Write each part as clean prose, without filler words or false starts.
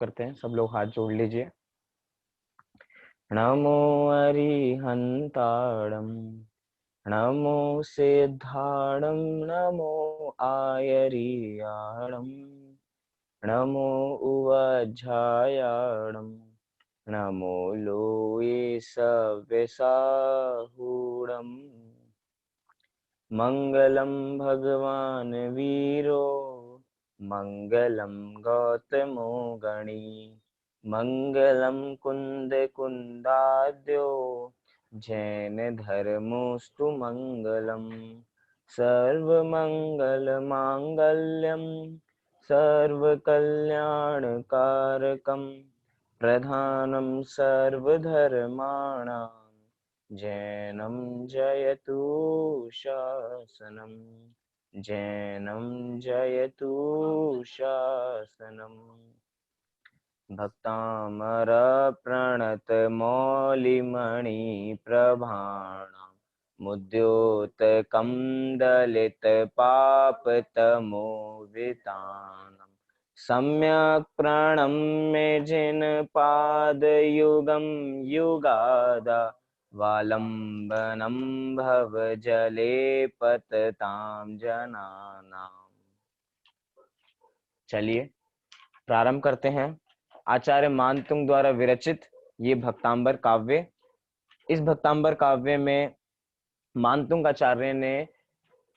करते हैं। सब लोग हाथ जोड़ लीजिए। नमो अरिहंताणं, नमो सिद्धाणं, नमो आयरियाणं, नमो उवज्झायाणं, नमो लोये सव्यसाहूणम्। मंगलम भगवान वीरो, मंगलम गौतमो गणी, मंगलम कुंद कुंदाद्यो, जैन धर्मोस्तु मंगलम। सर्व मंगल मांगल्यम, सर्व कल्याण कारकम, प्रधानम सर्वधर्माणां, जैनं जयतु शासनम्, जैनं जयतु शासनम्। भक्तामर प्रणत मौलिमणि प्रभाणां, मुद्योत दलित पापतमोवितानं, सम्यक् प्रणम्य जिन पादयुगं युगादा, वालंबनं भव जले पततां जनानां। चलिए प्रारंभ करते हैं। आचार्य मानतुंग द्वारा विरचित ये भक्तांबर काव्य। इस भक्तांबर काव्य में मानतुंग आचार्य ने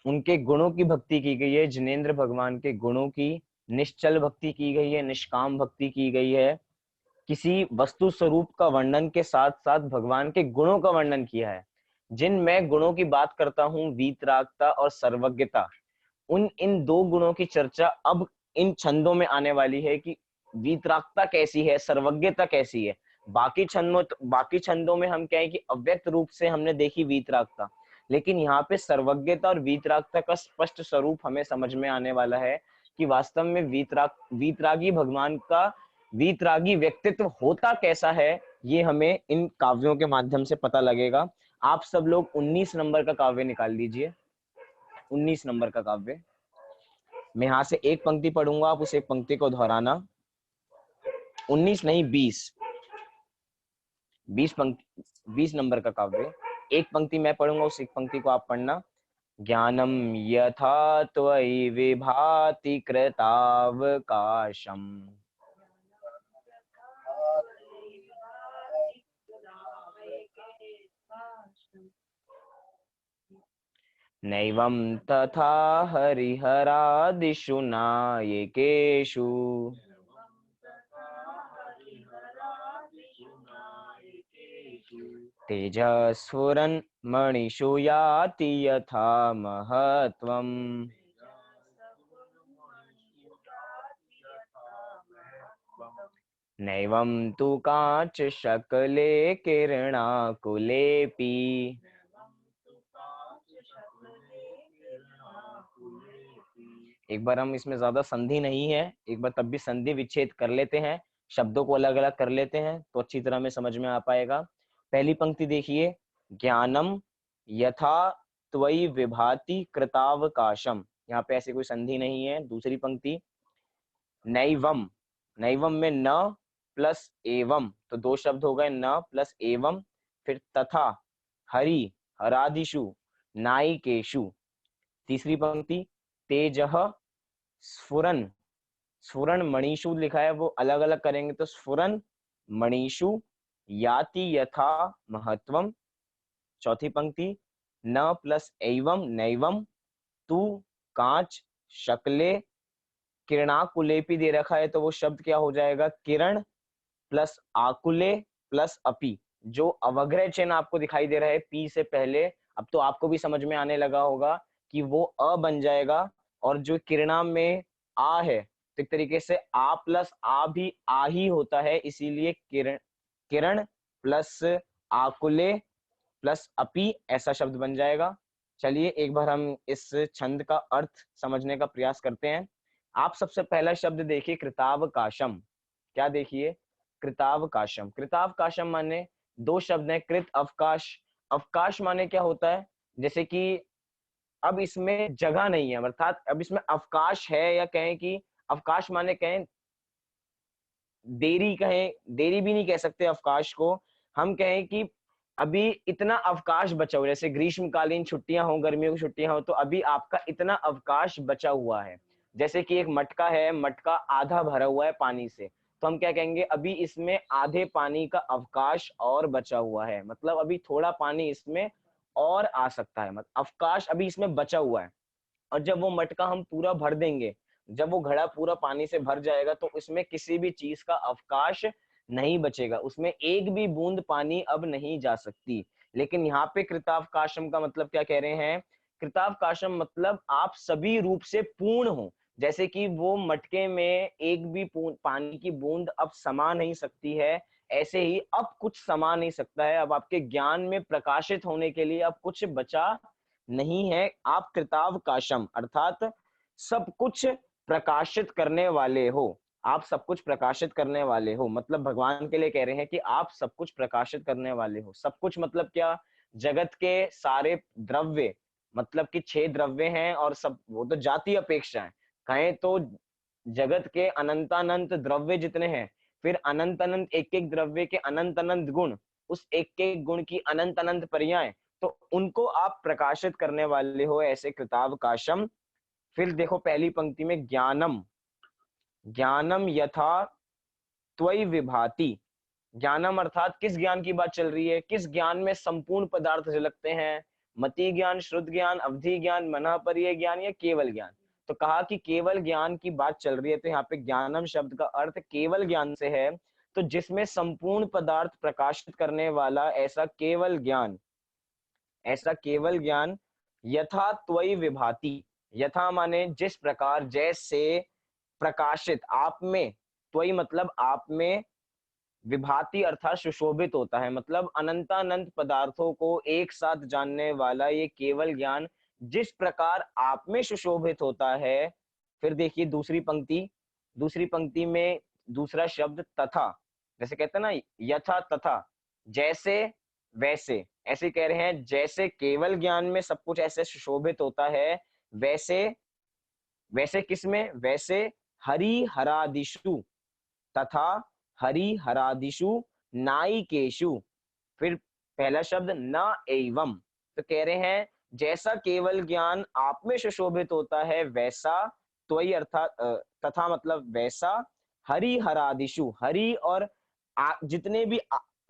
उनके गुणों की भक्ति की गई है। जिनेंद्र भगवान के गुणों की निश्चल भक्ति की गई है, निष्काम भक्ति की गई है। किसी वस्तु स्वरूप का वर्णन के साथ साथ भगवान के गुणों का वर्णन किया है। जिन मैं गुणों की बात करता हूं, वीतरागता और सर्वज्ञता, इन दो गुणों की चर्चा अब इन छंदों में आने वाली है कि वीतरागता कैसी है, सर्वज्ञता कैसी है। बाकी छंदों में हम क्या है कि अव्यक्त रूप से हमने देखी वीतरागता, लेकिन यहाँ पे सर्वज्ञता और वीतरागता का स्पष्ट स्वरूप हमें समझ में आने वाला है कि वास्तव में वीतरागी भगवान का वीतरागी व्यक्तित्व होता कैसा है। ये हमें इन काव्यों के माध्यम से पता लगेगा। आप सब लोग 19 नंबर का काव्य निकाल लीजिए। 19 नंबर का काव्य मैं यहां से एक पंक्ति पढ़ूंगा, आप उस एक पंक्ति को दोहराना। 19 नहीं, 20 नंबर का काव्य। एक पंक्ति मैं पढ़ूंगा, उस एक पंक्ति को आप पढ़ना। ज्ञानम यथा त्वयि विभाति कृतावकाशम, नैवं तथा हरिहरादिषु नायकेषु, तेजस्फुरन् मणिषु याति यथा महत्त्वम्, नैवं तु कांच शकले किरणाकुलेऽपि, एक बार हम इसमें ज्यादा संधि नहीं है, एक बार तब भी संधि विच्छेद कर लेते हैं, शब्दों को अलग अलग कर लेते हैं तो अच्छी तरह में समझ में आ पाएगा। पहली पंक्ति देखिए, ज्ञानम यथा त्वयि विभाति कृतावकाशम, यहाँ पे ऐसे कोई संधि नहीं है। दूसरी पंक्ति, नैवम, नैवम में न प्लस एवं, तो दो शब्द हो गए, न प्लस एवं। फिर तथा, हरि हरादिषु नायिकेषु। तीसरी पंक्ति, तेजः स्फुरन, स्फुरन मणिषु लिखा है, वो अलग अलग करेंगे तो स्फुरन मणिषु याति यथा महत्वम। चौथी पंक्ति, न प्लस एवं नैवम, तू कांच शकले किरणाकुलेपी दे रखा है तो वो शब्द क्या हो जाएगा, किरण प्लस आकुले प्लस अपी। जो अवग्रह चिन्ह आपको दिखाई दे रहा है पी से पहले, अब तो आपको भी समझ में आने लगा होगा कि वो अ बन जाएगा। और जो किरणा में आ है तो एक तरीके से आ प्लस आ भी आ ही होता है, इसीलिए किरण, किरण प्लस आकुले प्लस अपी ऐसा शब्द बन जाएगा। चलिए एक बार हम इस छंद का अर्थ समझने का प्रयास करते हैं। आप सबसे पहला शब्द देखिए, कृतावकाशम। क्या देखिए, कृतावकाशम। कृतावकाशम माने दो शब्द हैं, कृत अवकाश। अवकाश माने क्या होता है, जैसे कि अब इसमें जगह नहीं है, अर्थात अब इसमें अवकाश है, या कहें कि अवकाश माने कहें देरी कहें, देरी भी नहीं कह सकते अवकाश को, हम कहें कि अभी इतना अवकाश बचा हुआ है, जैसे ग्रीष्मकालीन छुट्टियां हो, गर्मियों की छुट्टियां हो, तो अभी आपका इतना अवकाश बचा हुआ है। जैसे कि एक मटका है, मटका आधा भरा हुआ है पानी से, तो हम क्या कहेंगे, अभी इसमें आधे पानी का अवकाश और बचा हुआ है, मतलब अभी थोड़ा पानी इसमें और आ सकता है, मतलब अवकाश अभी इसमें बचा हुआ है। और जब वो मटका हम पूरा भर देंगे, जब वो घड़ा पूरा पानी से भर जाएगा, तो उसमें किसी भी चीज का अवकाश नहीं बचेगा, उसमें एक भी बूंद पानी अब नहीं जा सकती। लेकिन यहाँ पे कृतावकाशम का मतलब क्या कह रहे हैं, कृतावकाशम मतलब आप सभी रूप से पूर्ण हो, जैसे कि वो मटके में एक भी पानी की बूंद अब समा नहीं सकती है, ऐसे ही अब कुछ समा नहीं सकता है, अब आपके ज्ञान में प्रकाशित होने के लिए अब कुछ बचा नहीं है। आप कृतावकाशम अर्थात सब कुछ प्रकाशित करने वाले हो, आप सब कुछ प्रकाशित करने वाले हो, मतलब भगवान के लिए कह रहे हैं कि आप सब कुछ प्रकाशित करने वाले हो। सब कुछ मतलब क्या, जगत के सारे द्रव्य, मतलब कि 6 द्रव्य हैं, और सब वो तो जाति अपेक्षा है, कहें तो जगत के अनंतानंत द्रव्य जितने हैं, फिर अनंत अनंत एक एक द्रव्य के अनंत अनंत गुण, उस एक एक गुण की अनंत अनंत पर्याय, तो उनको आप प्रकाशित करने वाले हो, ऐसे कृतावकाशम। फिर देखो पहली पंक्ति में ज्ञानम, ज्ञानम यथा त्वयि विभाति। ज्ञानम अर्थात किस ज्ञान की बात चल रही है, किस ज्ञान में संपूर्ण पदार्थ झलकते हैं, मति ज्ञान, श्रुत ज्ञान, अवधि ज्ञान, मनःपर्य ज्ञान या केवल ज्ञान। तो कहा कि केवल ज्ञान की बात चल रही है, तो यहाँ पे ज्ञानम शब्द का अर्थ केवल ज्ञान से है, तो जिसमें संपूर्ण पदार्थ प्रकाशित करने वाला ऐसा केवल ज्ञान, ऐसा केवल ज्ञान यथा त्वयि विभाति, यथा माने जिस प्रकार, जैसे, प्रकाशित आप में, त्वयि मतलब आप में, विभाति अर्थात सुशोभित होता है, मतलब अनंतानंत पदार्थों को एक साथ जानने वाला ये केवल ज्ञान जिस प्रकार आप में सुशोभित होता है। फिर देखिए दूसरी पंक्ति, दूसरी पंक्ति में दूसरा शब्द तथा, जैसे कहते हैं ना यथा तथा, जैसे वैसे, ऐसे कह रहे हैं जैसे केवल ज्ञान में सब कुछ ऐसे सुशोभित होता है, वैसे, वैसे किसमें, वैसे हरि हरादिषु, तथा हरि हरादिषु नायिकेषु। फिर पहला शब्द न एवं, तो कह रहे हैं जैसा केवल ज्ञान आप में सुशोभित होता है, वैसा त्वयि अर्थात तथा मतलब वैसा हरि हरादिषु, हरि और जितने भी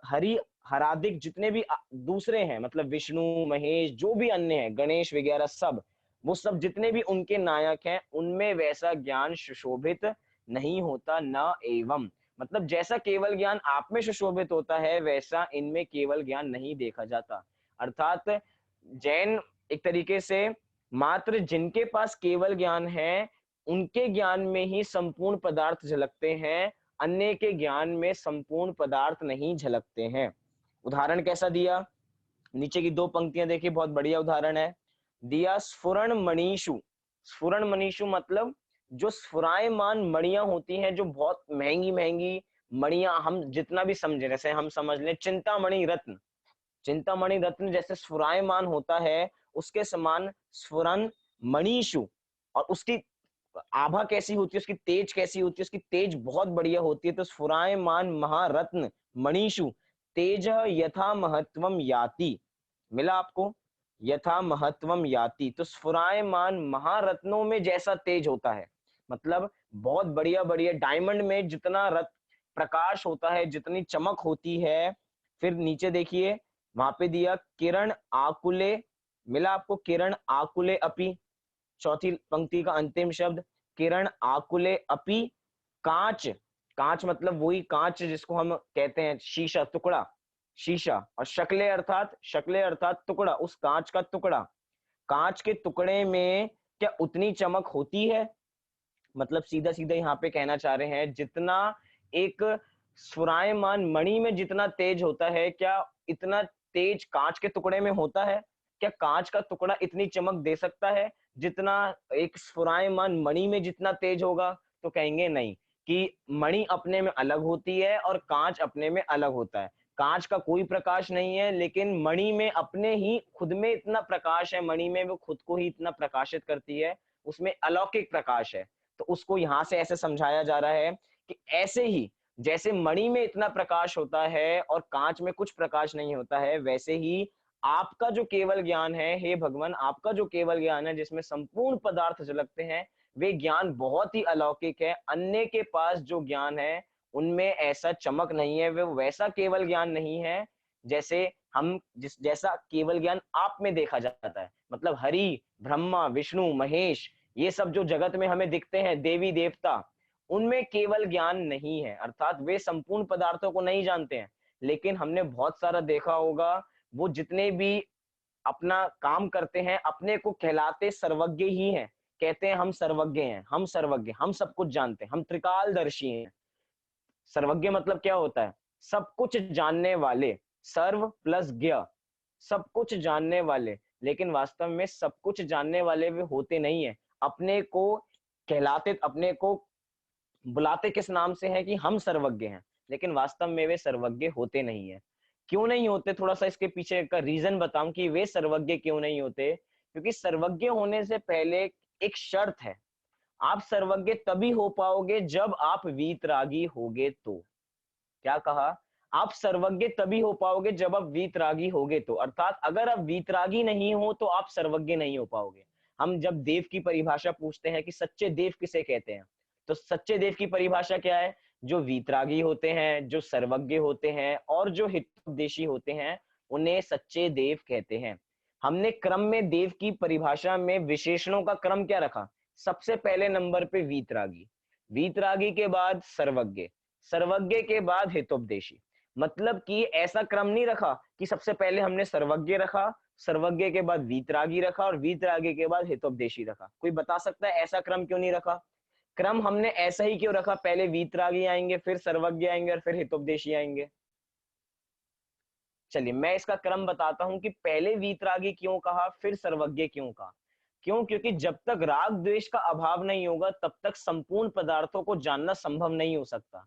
हरि हरादिक जितने भी दूसरे हैं, मतलब विष्णु महेश जो भी अन्य हैं, गणेश वगैरह सब, वो सब जितने भी उनके नायक हैं, उनमें वैसा ज्ञान सुशोभित नहीं होता। न एवं मतलब जैसा केवल ज्ञान आप में सुशोभित होता है, वैसा इनमें केवल ज्ञान नहीं देखा जाता। अर्थात जैन एक तरीके से मात्र जिनके पास केवल ज्ञान है, उनके ज्ञान में ही संपूर्ण पदार्थ झलकते हैं, अन्य के ज्ञान में संपूर्ण पदार्थ नहीं झलकते हैं। उदाहरण कैसा दिया, नीचे की 2 पंक्तियां देखिए, बहुत बढ़िया उदाहरण है दिया, स्फुरण मणिषु। स्फुरण मणिषु मतलब जो स्फुरायमान मणियां होती हैं, जो बहुत महंगी महंगी मणियां, हम जितना भी समझे, जैसे हम समझ लें चिंतामणि रत्न, चिंतामणि रत्न जैसे स्फुरायमान होता है, उसके समान स्फुरन मणिषु, और उसकी आभा कैसी होती है, उसकी तेज कैसी होती है, उसकी तेज बहुत बढ़िया होती है। तो स्फुरायमान महारत्न मणिषु तेज यथा महत्वम याति, मिला आपको, यथा महत्वम याति, तो स्फुरायमान महारत्नों में जैसा तेज होता है, मतलब बहुत बढ़िया बढ़िया डायमंड में जितना रत्न प्रकाश होता है, जितनी चमक होती है। फिर नीचे देखिए, वहां पे दिया किरण आकुले, मिला आपको, किरण आकुले अपि, चौथी पंक्ति का अंतिम शब्द किरण आकुले अपि कांच, कांच मतलब वही कांच जिसको हम कहते हैं शीशा, टुकड़ा, शीशा, और शक्ले अर्थात, शक्ले अर्थात टुकड़ा, उस कांच का टुकड़ा, कांच के टुकड़े में क्या उतनी चमक होती है, मतलब सीधा सीधा यहाँ पे कहना चाह रहे हैं जितना एक स्फुरायमान मणि में जितना तेज होता है, क्या इतना तेज कांच के टुकड़े में होता है, क्या कांच का टुकड़ा इतनी चमक दे सकता है जितना एक स्फुरायमान मणि में जितना तेज होगा। तो कहेंगे नहीं, कि मणि अपने में अलग होती है और कांच अपने में अलग होता है, कांच का कोई प्रकाश नहीं है, लेकिन मणि में अपने ही खुद में इतना प्रकाश है, मणि में वो खुद को ही इतना प्रकाशित करती है, उसमें अलौकिक प्रकाश है। तो उसको यहां से ऐसे समझाया जा रहा है कि ऐसे ही जैसे मणि में इतना प्रकाश होता है और कांच में कुछ प्रकाश नहीं होता है, वैसे ही आपका जो केवल ज्ञान है, हे भगवान, आपका जो केवल ज्ञान है जिसमें संपूर्ण पदार्थ झलकते हैं, वे ज्ञान बहुत ही अलौकिक है। अन्य के पास जो ज्ञान है उनमें ऐसा चमक नहीं है, वो वैसा केवल ज्ञान नहीं है जैसे हम जिस जैसा केवल ज्ञान आप में देखा जाता है। मतलब हरि, ब्रह्मा, विष्णु, महेश, ये सब जो जगत में हमें दिखते हैं, देवी देवता, उनमें केवल ज्ञान नहीं है, अर्थात वे संपूर्ण पदार्थों को नहीं जानते हैं। लेकिन हमने बहुत सारा देखा होगा, वो जितने भी अपना काम करते हैं, अपने को कहलाते सर्वज्ञ ही हैं। कहते हैं हम सर्वज्ञ हैं, हम सर्वज्ञ, हम सब कुछ जानते हैं, हम त्रिकालदर्शी हैं। सर्वज्ञ मतलब क्या होता है? सब कुछ जानने वाले, सर्व प्लस ज्ञ, सब कुछ जानने वाले। लेकिन वास्तव में सब कुछ जानने वाले वे होते नहीं है। अपने को कहलाते, अपने को बुलाते किस नाम से हैं कि हम सर्वज्ञ हैं, लेकिन वास्तव में वे सर्वज्ञ होते नहीं है। क्यों नहीं होते? थोड़ा सा इसके पीछे का रीजन बताऊं कि वे सर्वज्ञ क्यों नहीं होते। क्योंकि सर्वज्ञ होने से पहले एक शर्त है, आप सर्वज्ञ तभी हो पाओगे जब आप वीतरागी होगे तो। क्या कहा? आप सर्वज्ञ तभी हो पाओगे जब आप वीतरागी होगे तो, अर्थात अगर आप वीतरागी नहीं हो तो आप सर्वज्ञ नहीं हो पाओगे। हम जब देव की परिभाषा पूछते हैं कि सच्चे देव किसे कहते हैं, तो सच्चे देव की परिभाषा क्या है? जो वीतरागी होते हैं, जो सर्वज्ञ होते हैं और जो हितोपदेशी होते हैं, उन्हें सच्चे देव कहते हैं। हमने क्रम में देव की परिभाषा में विशेषणों का क्रम क्या रखा? सबसे पहले नंबर पे वीतरागी, वीतरागी के बाद सर्वज्ञ, सर्वज्ञ के बाद हितोपदेशी। मतलब कि ऐसा क्रम नहीं रखा कि सबसे पहले हमने सर्वज्ञ रखा, सर्वज्ञ के बाद वीतरागी रखा और वीतरागी के बाद हितोपदेशी रखा। कोई बता सकता है ऐसा क्रम क्यों नहीं रखा? क्रम हमने ऐसा ही क्यों रखा? पहले वीतरागी आएंगे, फिर सर्वज्ञ आएंगे और फिर हितोपदेशी आएंगे। चलिए मैं इसका क्रम बताता हूं कि पहले वीतरागी क्यों कहा, फिर सर्वज्ञ क्यों कहा। क्यों? क्योंकि जब तक राग द्वेष का अभाव नहीं होगा तब तक संपूर्ण पदार्थों को जानना संभव नहीं हो सकता।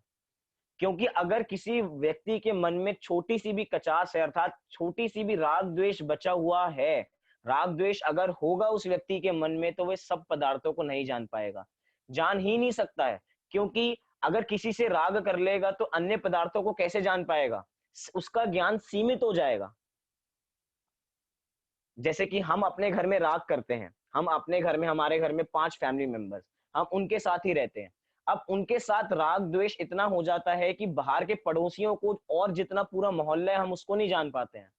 क्योंकि अगर किसी व्यक्ति के मन में छोटी सी भी कचास है, अर्थात छोटी सी भी राग द्वेष बचा हुआ है, राग द्वेष अगर होगा उस व्यक्ति के मन में, तो वह सब पदार्थों को नहीं जान पाएगा, जान ही नहीं सकता है। क्योंकि अगर किसी से राग कर लेगा तो अन्य पदार्थों को कैसे जान पाएगा? उसका ज्ञान सीमित हो जाएगा। जैसे कि हम अपने घर में राग करते हैं, हम अपने घर में, हमारे घर में 5 फैमिली मेंबर्स, हम उनके साथ ही रहते हैं। अब उनके साथ राग द्वेष इतना हो जाता है कि बाहर के पड़ोसियों को और जितना पूरा मोहल्ला है हम उसको नहीं जान पाते हैं।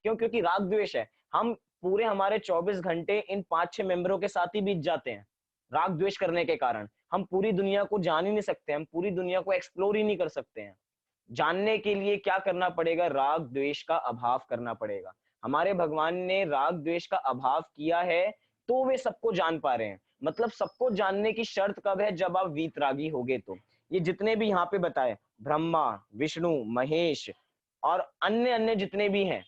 क्यों? क्योंकि राग द्वेष है। हम पूरे हमारे 24 घंटे इन 5-6 मेंबरों के साथ ही बीत जाते हैं। राग द्वेष करने के कारण हम पूरी दुनिया को जान ही नहीं सकते, हम पूरी दुनिया को एक्सप्लोर ही नहीं कर सकते हैं। जानने के लिए क्या करना पड़ेगा? राग द्वेष का अभाव करना पड़ेगा। हमारे भगवान ने राग द्वेष का अभाव किया है तो वे सबको जान पा रहे हैं। मतलब सबको जानने की शर्त कब है? जब आप वीतरागी होगे तो। ये जितने भी यहाँ पे बताए, ब्रह्मा, विष्णु, महेश और अन्य अन्य जितने भी हैं,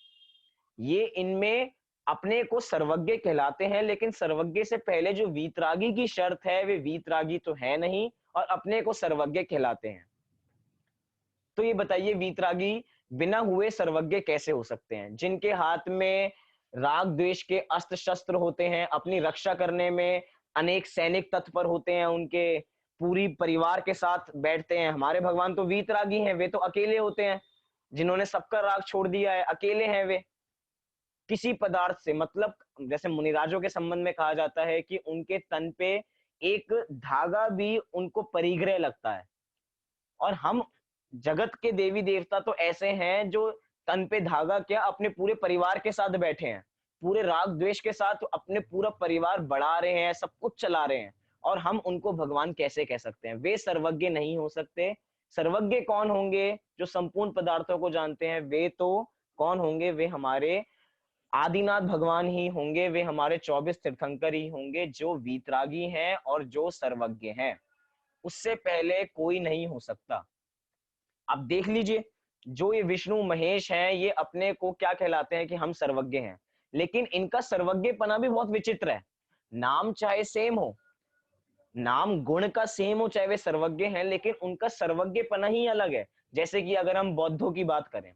ये इनमें अपने को सर्वज्ञ कहलाते हैं, लेकिन सर्वज्ञ से पहले जो वीतरागी की शर्त है, वे वीतरागी तो है नहीं और अपने को सर्वज्ञ कहलाते हैं। तो ये बताइए, वीतरागी बिना हुए सर्वज्ञ कैसे हो सकते हैं? जिनके हाथ में राग द्वेष के अस्त्र शस्त्र होते हैं, अपनी रक्षा करने में अनेक सैनिक तत्पर होते हैं, उनके पूरी परिवार के साथ बैठते हैं। हमारे भगवान तो वीतरागी हैं, वे तो अकेले होते हैं, जिन्होंने सबका राग छोड़ दिया है, अकेले हैं वे। किसी पदार्थ से, मतलब जैसे मुनिराजों के संबंध में कहा जाता है कि उनके तन पे एक धागा भी उनको परिग्रह लगता है। और हम जगत के देवी देवता तो ऐसे हैं जो तन पे धागा क्या, अपने पूरे परिवार के साथ बैठे हैं, पूरे राग द्वेष के साथ अपने पूरा परिवार बढ़ा रहे हैं, सब कुछ चला रहे हैं, और हम उनको भगवान कैसे कह सकते हैं? वे सर्वज्ञ नहीं हो सकते। सर्वज्ञ कौन होंगे? जो संपूर्ण पदार्थों को जानते हैं। वे तो कौन होंगे? वे हमारे आदिनाथ भगवान ही होंगे, वे हमारे 24 तीर्थंकर ही होंगे, जो वीतरागी हैं और जो सर्वज्ञ हैं। उससे पहले कोई नहीं हो सकता। अब देख लीजिए, जो ये विष्णु महेश हैं, ये अपने को क्या कहलाते हैं कि हम सर्वज्ञ हैं, लेकिन इनका सर्वज्ञपना भी बहुत विचित्र है। नाम चाहे सेम हो, नाम गुण का सेम हो, चाहे वे सर्वज्ञ हैं, लेकिन उनका सर्वज्ञपना ही अलग है। जैसे कि अगर हम बौद्धों की बात करें,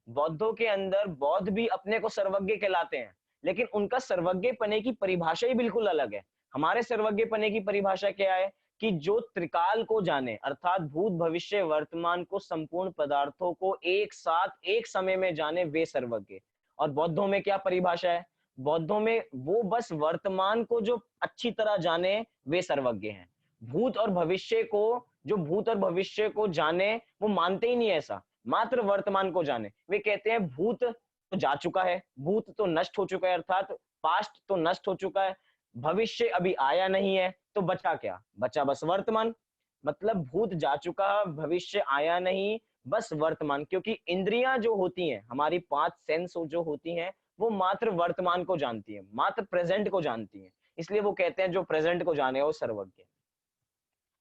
बौद्धों के अंदर बौद्ध भी अपने को सर्वज्ञ कहलाते हैं, लेकिन उनका सर्वज्ञ पने की परिभाषा ही बिल्कुल अलग है। हमारे सर्वज्ञ पने की परिभाषा क्या है कि जो त्रिकाल को जाने, अर्थात भूत भविष्य वर्तमान को, संपूर्ण पदार्थों को एक साथ एक समय में जाने, वे सर्वज्ञ। और बौद्धों में क्या परिभाषा है? बौद्धों में वो बस वर्तमान को जो अच्छी तरह जाने, वे सर्वज्ञ हैं। भूत और भविष्य को, जो भूत और भविष्य को जाने, वो मानते ही नहीं ऐसा, मात्र वर्तमान को जाने। वे कहते हैं भूत तो जा चुका है, भूत तो नष्ट हो चुका है, अर्थात पास्ट तो नष्ट हो चुका है, भविष्य अभी आया नहीं है, तो बचा क्या? बचा बस वर्तमान। मतलब भूत जा चुका, भविष्य आया नहीं, बस वर्तमान। क्योंकि इंद्रियां जो होती हैं, हमारी 5 सेंस जो होती हैं, वो मात्र वर्तमान को जानती है, मात्र प्रेजेंट को जानती है। इसलिए वो कहते हैं जो प्रेजेंट को जाने वो सर्वज्ञ।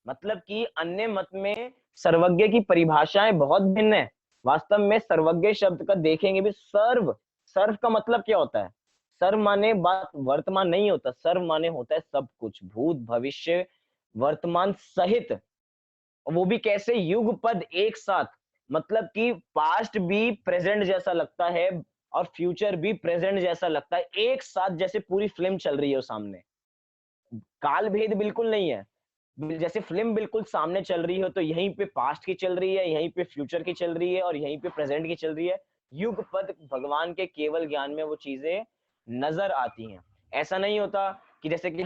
मतलब कि अन्य मत में सर्वज्ञ की परिभाषाएं बहुत भिन्न है। वास्तव में सर्वज्ञ शब्द का देखेंगे भी, सर्व, सर्व का मतलब क्या होता है? सर्व माने बात वर्तमान नहीं होता, सर्व माने होता है सब कुछ, भूत भविष्य वर्तमान सहित। वो भी कैसे? युग पद एक साथ। मतलब कि पास्ट भी प्रेजेंट जैसा लगता है और फ्यूचर भी प्रेजेंट जैसा लगता है, एक साथ जैसे पूरी फिल्म चल रही है सामने। काल भेद बिल्कुल नहीं है। जैसे फिल्म बिल्कुल सामने चल रही हो, तो यहीं पे पास्ट की चल रही है, यहीं पे फ्यूचर की चल रही है और यहीं पे प्रेजेंट की चल रही है। युग पद भगवान के केवल ज्ञान में वो चीजें नजर आती हैं। ऐसा नहीं होता कि जैसे कि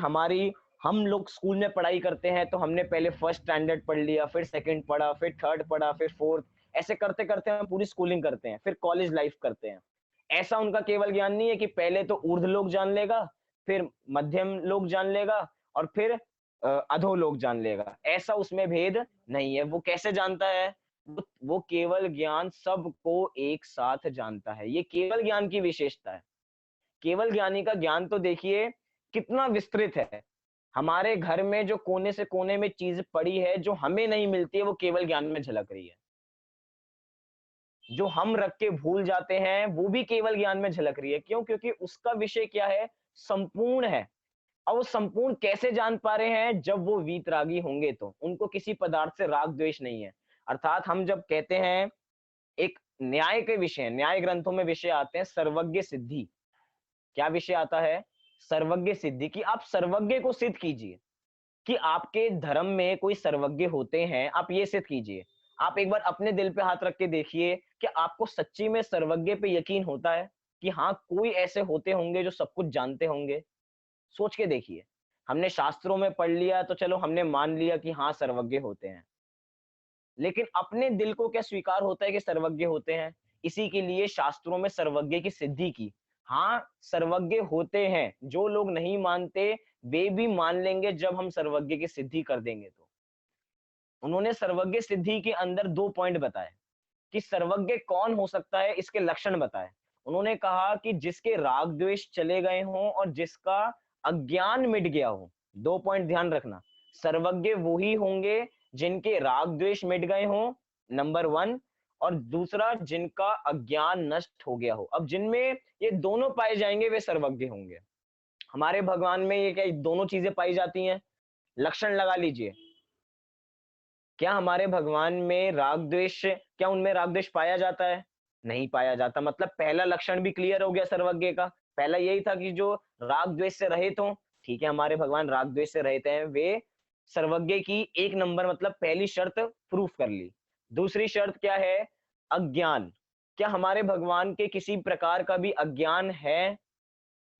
हम लोग स्कूल में पढ़ाई करते हैं तो हमने पहले फर्स्ट स्टैंडर्ड पढ़ लिया, फिर सेकंड पढ़ा, फिर थर्ड पढ़ा, फिर फोर्थ, ऐसे करते करते हम पूरी स्कूलिंग करते हैं, फिर कॉलेज लाइफ करते हैं। ऐसा उनका केवल ज्ञान नहीं है कि पहले तो ऊर्ध्व लोक जान लेगा, फिर मध्यम लोक जान लेगा और फिर अधोलोक जान लेगा। ऐसा उसमें भेद नहीं है। वो कैसे जानता है? वो केवल ज्ञान सबको एक साथ जानता है। ये केवल ज्ञान की विशेषता है। केवल ज्ञानी का ज्ञान तो देखिए कितना विस्तृत है। हमारे घर में जो कोने से कोने में चीज पड़ी है, जो हमें नहीं मिलती है, वो केवल ज्ञान में झलक रही है। जो हम रख के भूल जाते हैं, वो भी केवल ज्ञान में झलक रही है। क्यों? क्योंकि उसका विषय क्या है? संपूर्ण है। अब वो संपूर्ण कैसे जान पा रहे हैं? जब वो वीतरागी होंगे तो उनको किसी पदार्थ से राग द्वेष नहीं है। अर्थात हम जब कहते हैं, एक न्याय के विषय, न्याय ग्रंथों में विषय आते हैं सर्वज्ञ सिद्धि। क्या विषय आता है? सर्वज्ञ सिद्धि। कि आप सर्वज्ञ को सिद्ध कीजिए कि आपके धर्म में कोई सर्वज्ञ होते हैं, आप ये सिद्ध कीजिए। आप एक बार अपने दिल पे हाथ रख के देखिए कि आपको सच्ची में सर्वज्ञ पे यकीन होता है कि हाँ, कोई ऐसे होते होंगे जो सब कुछ जानते होंगे। सोच के देखिए। हमने शास्त्रों में पढ़ लिया तो चलो हमने मान लिया कि हाँ सर्वज्ञ होते हैं, लेकिन अपने दिल को क्या स्वीकार होता है कि सर्वज्ञ होते हैं? इसी के लिए शास्त्रों में सर्वज्ञ की सिद्धि की। हाँ, सर्वज्ञ होते हैं। जो लोग नहीं मानते वे भी मान लेंगे जब हम सर्वज्ञ की सिद्धि कर देंगे तो। उन्होंने सर्वज्ञ सिद्धि के अंदर 2 पॉइंट बताए कि सर्वज्ञ कौन हो सकता है, इसके लक्षण बताए। उन्होंने कहा कि जिसके राग द्वेष चले गए हों और जिसका अज्ञान मिट गया हो। 2 पॉइंट ध्यान रखना। सर्वज्ञ वो ही होंगे जिनके राग द्वेष मिट गए हों, नंबर 1। और दूसरा, जिनका अज्ञान नष्ट हो गया हो। अब जिनमें ये दोनों पाए जाएंगे वे सर्वज्ञ होंगे। हमारे भगवान में ये क्या दोनों चीजें पाई जाती हैं? लक्षण लगा लीजिए। क्या हमारे भगवान में राग द्वेष, क्या उनमें राग द्वेष पाया जाता है? नहीं पाया जाता। मतलब पहला लक्षण भी क्लियर हो गया सर्वज्ञ का। पहला यही था कि जो राग द्वेष से रहित हो। ठीक है, हमारे भगवान राग द्वेष से रहित हैं, वे सर्वज्ञ की 1 नंबर, मतलब पहली शर्त प्रूफ कर ली। दूसरी शर्त क्या है? अज्ञान। क्या हमारे भगवान के किसी प्रकार का भी अज्ञान है?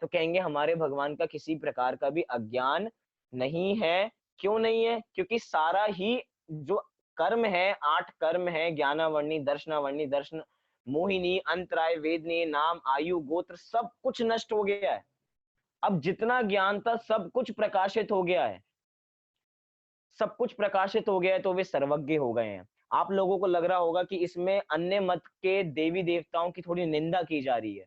तो कहेंगे हमारे भगवान का किसी प्रकार का भी अज्ञान नहीं है। क्यों नहीं है? क्योंकि सारा ही जो कर्म है, 8 कर्म है, ज्ञानावर्णी, दर्शनावर्णी, दर्शन, मोहिनी, अंतराय, वेदनीय, नाम, आयु, गोत्र, सब कुछ नष्ट हो गया है। अब जितना ज्ञान था सब कुछ प्रकाशित हो गया है। सब कुछ प्रकाशित हो गया है, तो वे सर्वज्ञ हो गए हैं। आप लोगों को लग रहा होगा कि इसमें अन्य मत के देवी देवताओं की थोड़ी निंदा की जा रही है,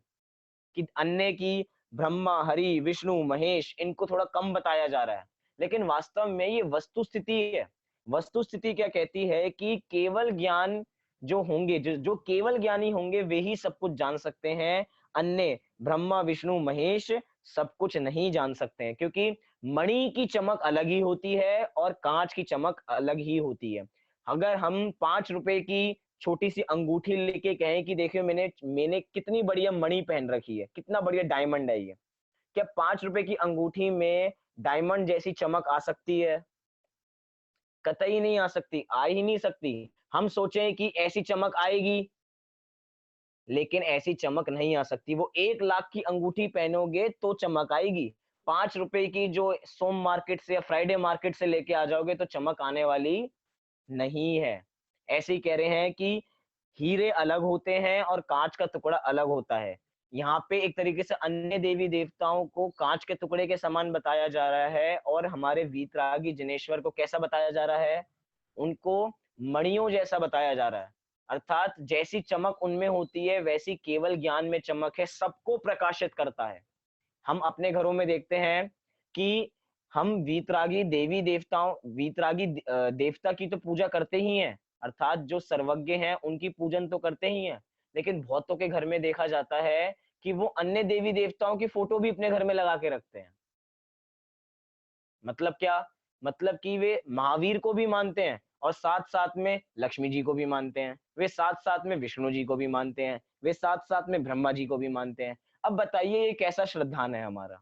कि अन्य की ब्रह्मा, हरि, विष्णु, महेश, इनको थोड़ा कम बताया जा रहा है। लेकिन वास्तव में ये वस्तु स्थिति है। वस्तु स्थिति क्या कहती है कि केवल ज्ञान जो होंगे, जो केवल ज्ञानी होंगे, वे ही सब कुछ जान सकते हैं। अन्य ब्रह्मा, विष्णु, महेश सब कुछ नहीं जान सकते हैं, क्योंकि मणि की चमक अलग ही होती है और कांच की चमक अलग ही होती है। अगर हम 5 रुपए की छोटी सी अंगूठी लेके कहें कि देखिए मैंने मैंने कितनी बढ़िया मणि पहन रखी है, कितना बढ़िया डायमंड है ये, क्या 5 रुपए की अंगूठी में डायमंड जैसी चमक आ सकती है? कतई नहीं आ सकती, आ ही नहीं सकती। हम सोचें कि ऐसी चमक आएगी, लेकिन ऐसी चमक नहीं आ सकती। वो 1 लाख की अंगूठी पहनोगे तो चमक आएगी। 5 रुपए की जो सोम मार्केट से या फ्राइडे मार्केट से लेके आ जाओगे तो चमक आने वाली नहीं है। ऐसे ही कह रहे हैं कि हीरे अलग होते हैं और काँच का टुकड़ा अलग होता है। यहाँ पे एक तरीके से अन्य देवी-देवताओं को काँच के टुकड़े के समान बताया जा रहा है और हमारे वीतरागी जिनेश्वर को कैसा बताया जा रहा है? उनको मणियों जैसा बताया जा रहा है। अर्थात जैसी चमक उनमें होती है, वैसी केवल ज्ञान में चमक है, सबको प्रकाशित करता है। हम अपने घरों में देखते हैं कि हम वीतरागी देवी-देवताओं देवता की तो पूजा करते ही हैं, अर्थात जो सर्वज्ञ हैं, उनकी पूजन तो करते ही हैं। लेकिन बहुतों के घर में देखा जाता है कि वो अन्य देवी-देवताओं की फ़ोटो भी अपने घर में लगा के रखते हैं। मतलब क्या? मतलब कि वे महावीर को भी मानते हैं और साथ-साथ में लक्ष्मी जी को भी मानते हैं। वे साथ-साथ में विष्णु जी को भी मानते हैं। वे साथ-साथ में ब्रह्मा जी को भी मानते हैं। अब बताइए ये कैसा श्रद्धान है हमारा?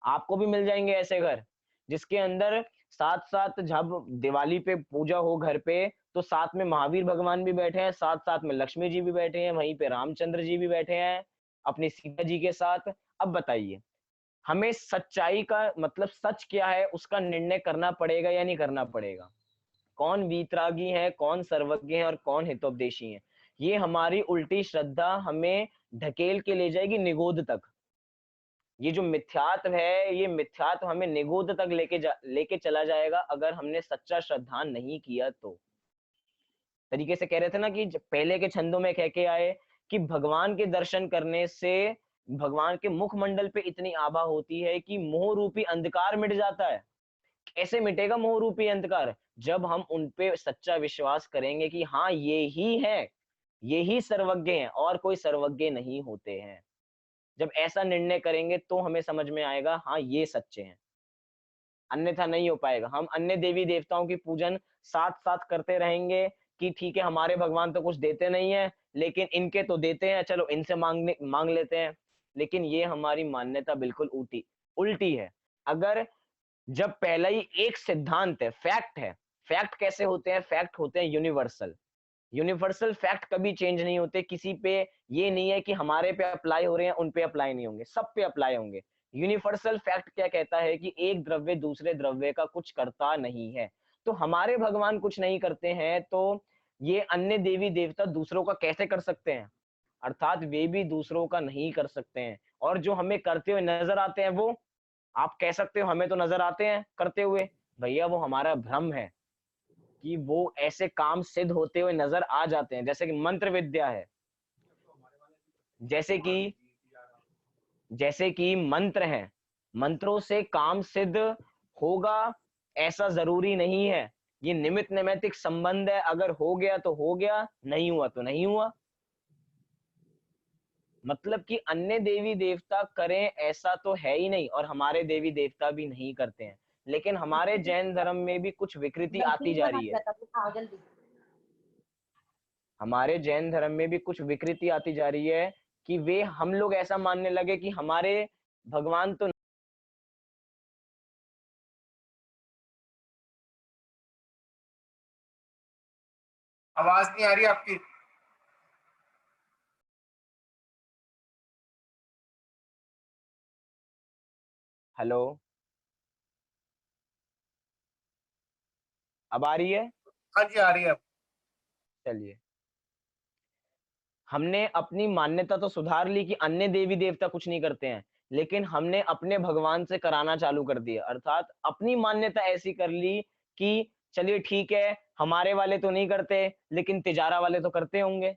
आपको भी मिल जाएँगे ऐसे घर, जिसके अंदर साथ-साथ जब दिवाली पे पूजा हो घर पे, तो साथ में महावीर भगवान भी बैठे हैं, साथ-साथ में लक्ष्मी जी भी बैठे हैं, वहीं पे रामचंद्र जी भी बैठे हैं, अपनी सीता जी के साथ। अब बताइए, हमें सच्चाई का मतलब सच क्या है, उसका निर्णय करना पड़ेगा या नहीं करना पड़ेगा? कौन वीतरागी है, कौन सर्वज्ञ है और कौन हितोपदेशी है? ये हमारी उल्टी श्रद्धा हमें ढकेल के ले जाएगी निगोद तक। ये जो मिथ्यात्व है, ये मिथ्यात्व हमें निगोद तक लेके चला जाएगा अगर हमने सच्चा श्रद्धान नहीं किया तो। तरीके से कह रहे थे ना कि पहले के छंदों में कह के आए कि भगवान के दर्शन करने से भगवान के मुखमंडल पे इतनी आभा होती है कि मोह रूपी अंधकार मिट जाता है। कैसे मिटेगा मोह रूपी अंधकार? जब हम उन पे सच्चा विश्वास करेंगे कि हाँ, ये ही है, ये ही सर्वज्ञ हैं और कोई सर्वज्ञ नहीं होते हैं। जब ऐसा निर्णय करेंगे तो हमें समझ में आएगा हाँ, ये सच्चे हैं। अन्यथा नहीं हो पाएगा। हम अन्य देवी-देवताओं की पूजन साथ-साथ करते रहेंगे कि ठीक है हमारे भगवान तो कुछ देते नहीं हैं, लेकिन इनके तो देते हैं, चलो इनसे माँग लेते हैं। लेकिन ये हमारी मान्यता बिल्कुल उल्टी है। अगर जब पहला ही एक सिद्धांत है, फैक्ट है, फैक्ट कैसे होते हैं? फैक्ट होते हैं यूनिवर्सल। यूनिवर्सल फैक्ट कभी चेंज नहीं होते, किसी पे ये नहीं है कि हमारे पे अप्लाई हो रहे हैं, उन पे अप्लाई नहीं होंगे, सब पे अप्लाई होंगे। यूनिवर्सल फैक्ट क्या कहता है कि एक द्रव्य दूसरे द्रव्य का कुछ करता नहीं है। तो हमारे भगवान कुछ नहीं करते हैं, तो ये अन्य देवी-देवता दूसरों का कैसे कर सकते हैं? अर्थात वे भी दूसरों का नहीं कर सकते हैं और जो हमें करते हुए नज़र आते हैं वो, आप कह सकते हो हमें तो नज़र आते हैं करते हुए, भैया वो हमारा भ्रम है। कि वो ऐसे काम सिद्ध होते हुए नज़र आ जाते हैं, जैसे कि मंत्र विद्या है, जैसे कि जैसे कि मंत्र हैं, मंत्रों से काम सिद्ध होगा ऐसा ज़रूरी नहीं है। ये निमित्त नैमित्तिक संबंध है, अगर हो गया तो हो गया, नहीं हुआ तो नहीं हुआ। मतलब कि अन्य देवी-देवता करें ऐसा तो है ही नहीं और हमारे देवी-देवता भी नहीं करते हैं। लेकिन हमारे जैन धर्म में भी कुछ विकृति आती जा रही है। हमारे जैन धर्म में भी कुछ विकृति आती जा रही है कि वे हम लोग ऐसा मानने लगे कि हमारे भगवान तो आवाज नहीं आ रही आपकी। हेलो, अब आ रही है? हाँ जी, आ रही है अब। चलिए, हमने अपनी मान्यता तो सुधार ली कि अन्य देवी देवता कुछ नहीं करते हैं, लेकिन हमने अपने भगवान से कराना चालू कर दिया। अर्थात अपनी मान्यता ऐसी कर ली कि चलिए ठीक है, हमारे वाले तो नहीं करते, लेकिन तिजारा वाले तो करते होंगे,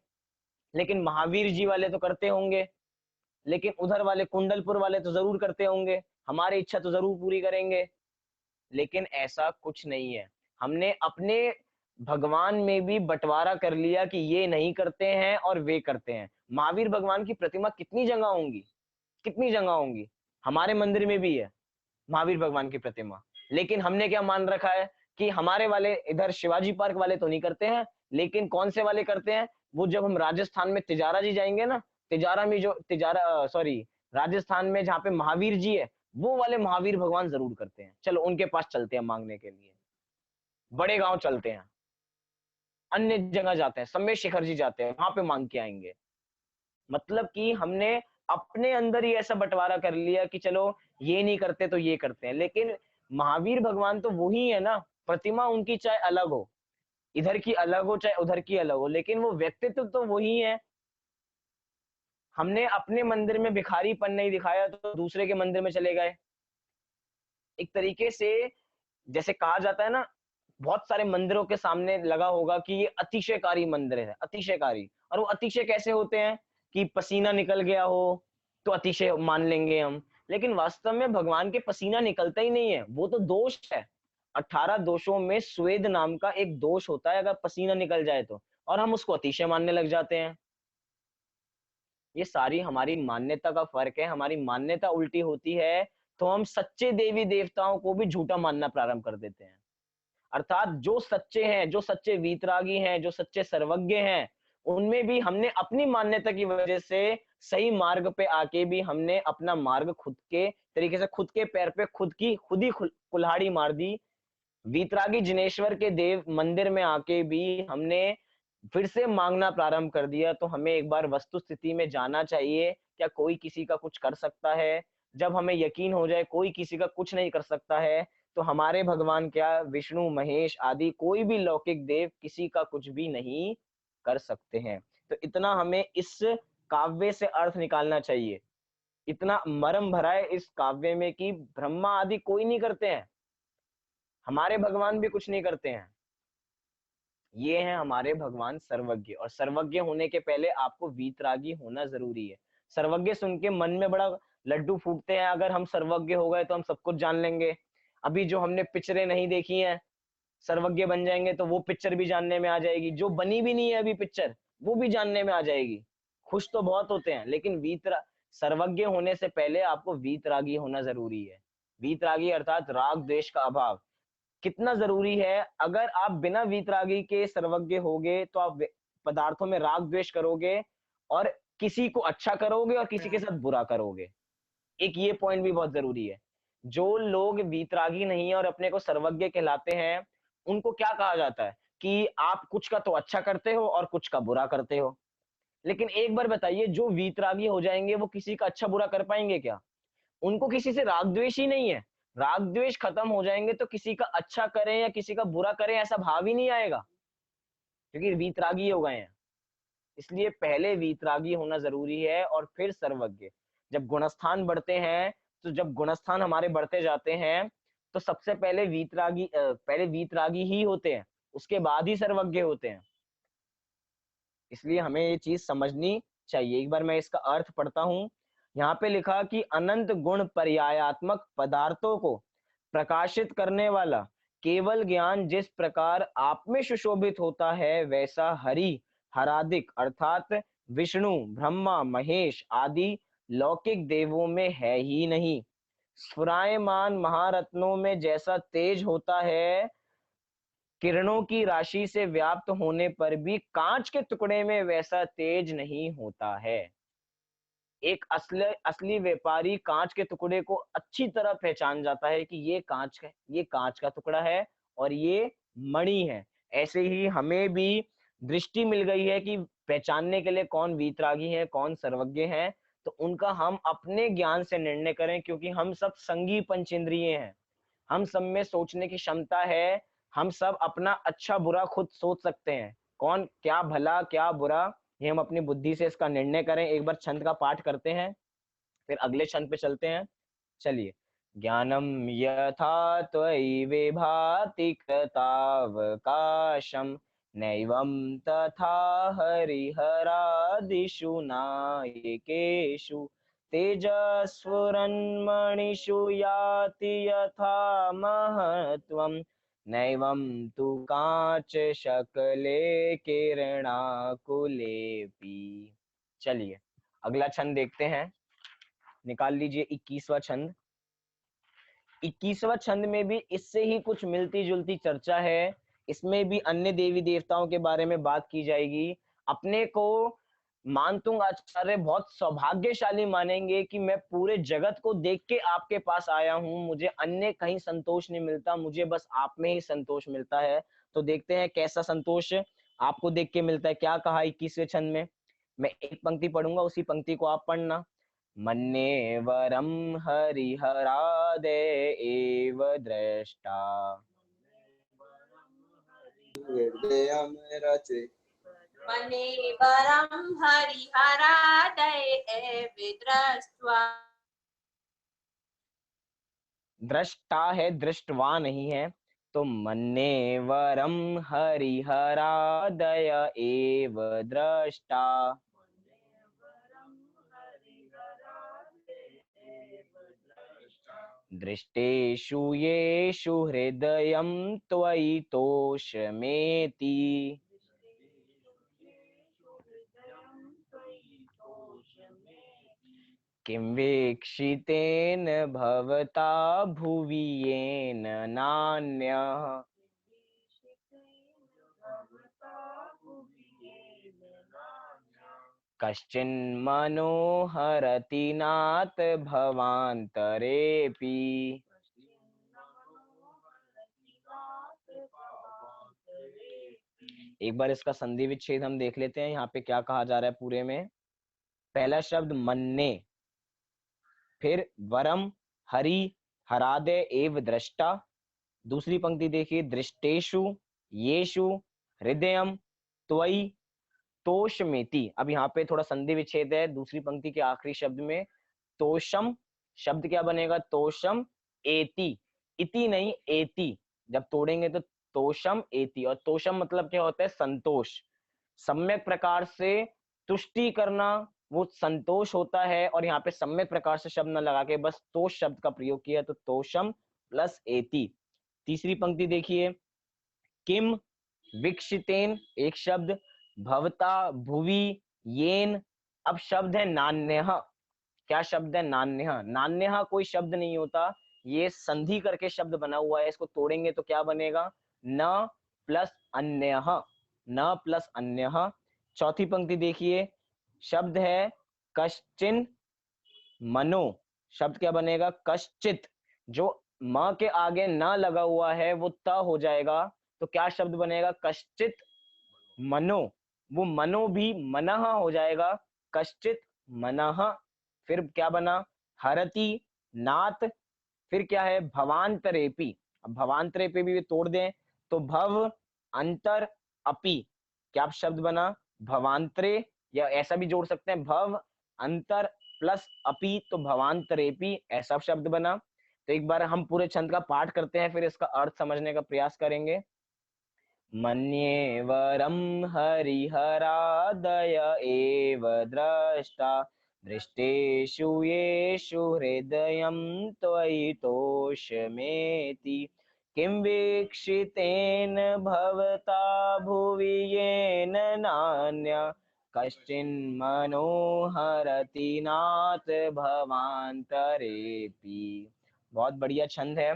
लेकिन महावीर जी वाले तो करते होंगे, लेकिन उधर वाले कुंडलपुर वाले तो ज़रूर करते होंगे, हमारी इच्छा तो ज़रूर पूरी करेंगे। लेकिन ऐसा कुछ नहीं है। हमने अपने भगवान में भी बँटवारा कर लिया कि ये नहीं करते हैं और वे करते हैं। महावीर भगवान की प्रतिमा कितनी जगह होंगी? कितनी जगह होंगी? हमारे मंदिर में भी है महावीर भगवान की प्रतिमा। लेकिन हमने क्या मान रखा है कि हमारे वाले इधर शिवाजी पार्क वाले तो नहीं करते हैं, लेकिन कौन से वाले करते हैं? वो जब हम राजस्थान में तिजारा जी जाएँगे ना, तिजारा में जो सॉरी राजस्थान में जहाँ पे महावीर जी है, वो वाले महावीर भगवान ज़रूर करते हैं। चलो उनके पास चलते हैं माँगने के लिए। बड़े गांव चलते हैं, अन्य जगह जाते हैं, सम्मेद शिखर जी जाते हैं, वहां पे मांग के आएंगे। मतलब कि हमने अपने अंदर ही ऐसा बंटवारा कर लिया कि चलो ये नहीं करते तो ये करते हैं। लेकिन महावीर भगवान तो वही है ना, प्रतिमा उनकी चाहे अलग हो, इधर की अलग हो चाहे उधर की अलग हो, लेकिन वो व्यक्तित्व तो वही है। हमने अपने मंदिर में भिखारीपन नहीं दिखाया तो दूसरे के मंदिर में चले गए। एक तरीके से जैसे कहा जाता है ना, बहुत सारे मंदिरों के सामने लगा होगा कि ये अतिशयकारी मंदिर है, अतिशयकारी। और वो अतिशय कैसे होते हैं कि पसीना निकल गया हो तो अतिशय मान लेंगे हम। लेकिन वास्तव में भगवान के पसीना निकलता ही नहीं है, वो तो दोष है। 18 दोषों में स्वेद नाम का एक दोष होता है, अगर पसीना निकल जाए तो, और हम उसको अतिशय मानने लग जाते हैं। ये सारी हमारी मान्यता का फर्क है। हमारी मान्यता उल्टी होती है तो हम सच्चे देवी देवताओं को भी झूठा मानना प्रारंभ कर देते हैं। अर्थात जो सच्चे हैं, जो सच्चे वीतरागी हैं, जो सच्चे सर्वज्ञ हैं, उनमें भी हमने अपनी मान्यता की वजह से सही मार्ग पे आके भी हमने अपना मार्ग खुद के तरीके से, खुद के पैर पे खुद ही कुल्हाड़ी मार दी। वीतरागी जिनेश्वर के देव मंदिर में आके भी हमने फिर से मांगना प्रारंभ कर दिया। तो हमें एक बार वस्तु स्थिति में जाना चाहिए, क्या कोई किसी का कुछ कर सकता है? जब हमें यकीन हो जाए कोई किसी का कुछ नहीं कर सकता है, तो हमारे भगवान क्या, विष्णु महेश आदि कोई भी लौकिक देव किसी का कुछ भी नहीं कर सकते हैं। तो इतना हमें इस काव्य से अर्थ निकालना चाहिए। इतना मर्म भरा है इस काव्य में कि ब्रह्मा आदि कोई नहीं करते हैं, हमारे भगवान भी कुछ नहीं करते हैं। ये हैं हमारे भगवान सर्वज्ञ, और सर्वज्ञ होने के पहले आपको वीतरागी होना जरूरी है। सर्वज्ञ सुन के मन में बड़ा लड्डू फूटते हैं, अगर हम सर्वज्ञ हो गए तो हम सब कुछ जान लेंगे। अभी जो हमने पिक्चरें नहीं देखी हैं, सर्वज्ञ बन जाएंगे तो वो पिक्चर भी जानने में आ जाएगी, जो बनी भी नहीं है अभी पिक्चर वो भी जानने में आ जाएगी। खुश तो बहुत होते हैं, लेकिन सर्वज्ञ होने से पहले आपको वीतरागी होना जरूरी है। वीतरागी अर्थात राग द्वेष का अभाव कितना जरूरी है। अगर आप बिना वीतरागी के सर्वज्ञ होगे तो आप पदार्थों में राग द्वेष करोगे, और किसी को अच्छा करोगे और किसी के साथ बुरा करोगे। एक ये पॉइंट भी बहुत जरूरी है। जो लोग वीतरागी नहीं है और अपने को सर्वज्ञ कहलाते हैं, उनको क्या कहा जाता है कि आप कुछ का तो अच्छा करते हो और कुछ का बुरा करते हो। लेकिन एक बार बताइए, जो वीतरागी हो जाएंगे वो किसी का अच्छा बुरा कर पाएंगे क्या? उनको किसी से राग द्वेष ही नहीं है। राग द्वेष खत्म हो जाएंगे तो किसी का अच्छा करें या किसी का बुरा करें ऐसा भाव ही नहीं आएगा, क्योंकि वीतरागी हो गए हैं। इसलिए पहले वीतरागी होना जरूरी है और फिर सर्वज्ञ। जब गुणस्थान बढ़ते हैं, तो जब गुणस्थान हमारे बढ़ते जाते हैं तो सबसे पहले पहले वीतरागी ही होते हैं, उसके बाद ही सर्वज्ञ होते हैं। इसलिए हमें ये चीज समझनी चाहिए। एक बार मैं इसका अर्थ पढ़ता हूं। यहाँ पे लिखा कि अनंत गुण पर्यायात्मक पदार्थों को प्रकाशित करने वाला केवल ज्ञान जिस प्रकार आप में सुशोभित होता है, वैसा हरि हरादिक अर्थात विष्णु ब्रह्मा महेश आदि लौकिक देवों में है ही नहीं। स्फुरायमान महारत्नों में जैसा तेज होता है, किरणों की राशि से व्याप्त होने पर भी कांच के टुकड़े में वैसा तेज नहीं होता है। एक असली व्यापारी कांच के टुकड़े को अच्छी तरह पहचान जाता है कि ये कांच का टुकड़ा है और ये मणि है। ऐसे ही हमें भी दृष्टि मिल गई है कि पहचानने के लिए कौन वीतरागी है कौन सर्वज्ञ है, तो उनका हम अपने ज्ञान से निर्णय करें, क्योंकि हम सब संगी पंचेंद्रिय हैं। हम सब में सोचने की क्षमता है। हम सब अपना अच्छा बुरा खुद सोच सकते हैं, कौन क्या भला क्या बुरा, ये हम अपनी बुद्धि से इसका निर्णय करें। एक बार छंद का पाठ करते हैं, फिर अगले छंद पे चलते हैं। चलिए। ज्ञानम यथा त्वयि विभाति कृतावकाशम, नैवं तथा हरिहरादिषु नायकेषु तेजस्फुरन्मणिषु याति यथा महत्वम्, नैवं तु कांच शकले किरणाकुलेपि। चलिए अगला छंद देखते हैं। निकाल लीजिए 21वां छंद। 21वां छंद में भी इससे ही कुछ मिलती जुलती चर्चा है। इसमें भी अन्य देवी देवताओं के बारे में बात की जाएगी। अपने को मानतुंग आचार्य बहुत सौभाग्यशाली मानेंगे कि मैं पूरे जगत को देख के आपके पास आया हूँ, मुझे अन्य कहीं संतोष नहीं मिलता, मुझे बस आप में ही संतोष मिलता है। तो देखते हैं कैसा संतोष आपको देख के मिलता है। क्या कहा 21वें छंद में? मैं एक पंक्ति पढ़ूंगा, उसी पंक्ति को आप पढ़ना। मन्ये वरम हरिहरादय एव दृष्टा, हृदयं रचे मनेवरं हरिहरादये विदृष्ट्वा। दृष्टा है, दृष्टवा नहीं है। तो मन्ये वरम हरिहरादय एव दृष्टा, दृष्टेषु येषु हृदयं त्वयि तोषमेति, किं वीक्षितेन भवता भुवि येन नान्यः, कश्चिन्मनो हरति नाथ भवान्तरेऽपि। एक बार इसका संधि विच्छेद हम देख लेते हैं। यहाँ पे क्या कहा जा रहा है पूरे में? पहला शब्द मन्ने, फिर वरम हरि हरादे एव दृष्टा। दूसरी पंक्ति देखिए, दृष्टेषु येषु हृदयम त्वयि तोषमेति। अब यहाँ पे थोड़ा संधि विच्छेद है दूसरी पंक्ति के आखिरी शब्द में। तोषम शब्द क्या बनेगा? तोषम एति, इति नहीं एति। जब तोड़ेंगे तो तोषम एति। और तोषम मतलब क्या होता है? संतोष। सम्यक प्रकार से तुष्टि करना वो संतोष होता है। और यहाँ पे सम्यक प्रकार से शब्द न लगा के बस तोष शब्द का प्रयोग किया, तो तोषम प्लस एति। तीसरी पंक्ति देखिए, किम विक्षितेन एक शब्द, भवता भुवि येन। अब शब्द है नान्यः। क्या शब्द है? नान्यः। नान्यः कोई शब्द नहीं होता, ये संधि करके शब्द बना हुआ है। इसको तोड़ेंगे तो क्या बनेगा? न प्लस अन्यः, न प्लस अन्यः। चौथी पंक्ति देखिए, शब्द है कश्चिन मनो। शब्द क्या बनेगा? कश्चित। जो म के आगे न लगा हुआ है वो त हो जाएगा, तो क्या शब्द बनेगा? कश्चित मनो। वो मनो भी मनः हो जाएगा, कश्चित मनः। फिर क्या बना? हरति नाथ। फिर क्या है? भवांतरेपि। अब भवांतरेपि भी तोड़ दें तो भव अंतर अपि। क्या शब्द बना? भवांतरे, या ऐसा भी जोड़ सकते हैं, भव अंतर प्लस अपि, तो भवांतरेपि ऐसा शब्द बना। तो एक बार हम पूरे छंद का पाठ करते हैं, फिर इसका अर्थ समझने का प्रयास करेंगे। मन्ये वरम हरिहरादय एव दृष्टा, दृष्टेषु येषु हृदयं त्वयि तोषमेति, किं वीक्षितेन भवता भुवि येन नान्यः, कश्चिन्मनो हरति नाथ भवांतरेऽपि। बहुत बढ़िया छंद है।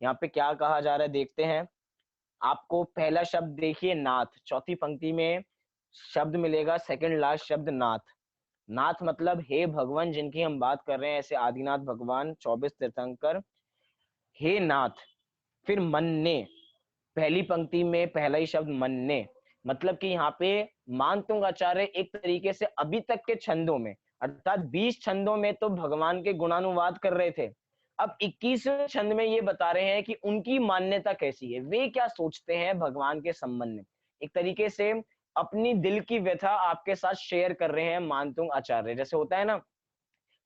यहाँ पे क्या कहा जा रहा है देखते हैं। आपको पहला शब्द देखिए नाथ, चौथी पंक्ति में शब्द मिलेगा, सेकंड लास्ट शब्द नाथ। नाथ मतलब हे भगवान, जिनकी हम बात कर रहे हैं, ऐसे आदिनाथ भगवान 24 तीर्थंकर, हे नाथ। फिर मन्ने, पहली पंक्ति में पहला ही शब्द मन्ने, मतलब कि यहाँ पे मानतुंग आचार्य एक तरीके से अभी तक के छंदों में, अर्थात 20 छंदों में तो भगवान के गुणानुवाद कर रहे थे। अब 21वें छंद में ये बता रहे हैं कि उनकी मान्यता कैसी है, वे क्या सोचते हैं भगवान के संबंध में। एक तरीके से अपनी दिल की व्यथा आपके साथ शेयर कर रहे हैं मानतुंग आचार्य। जैसे होता है ना,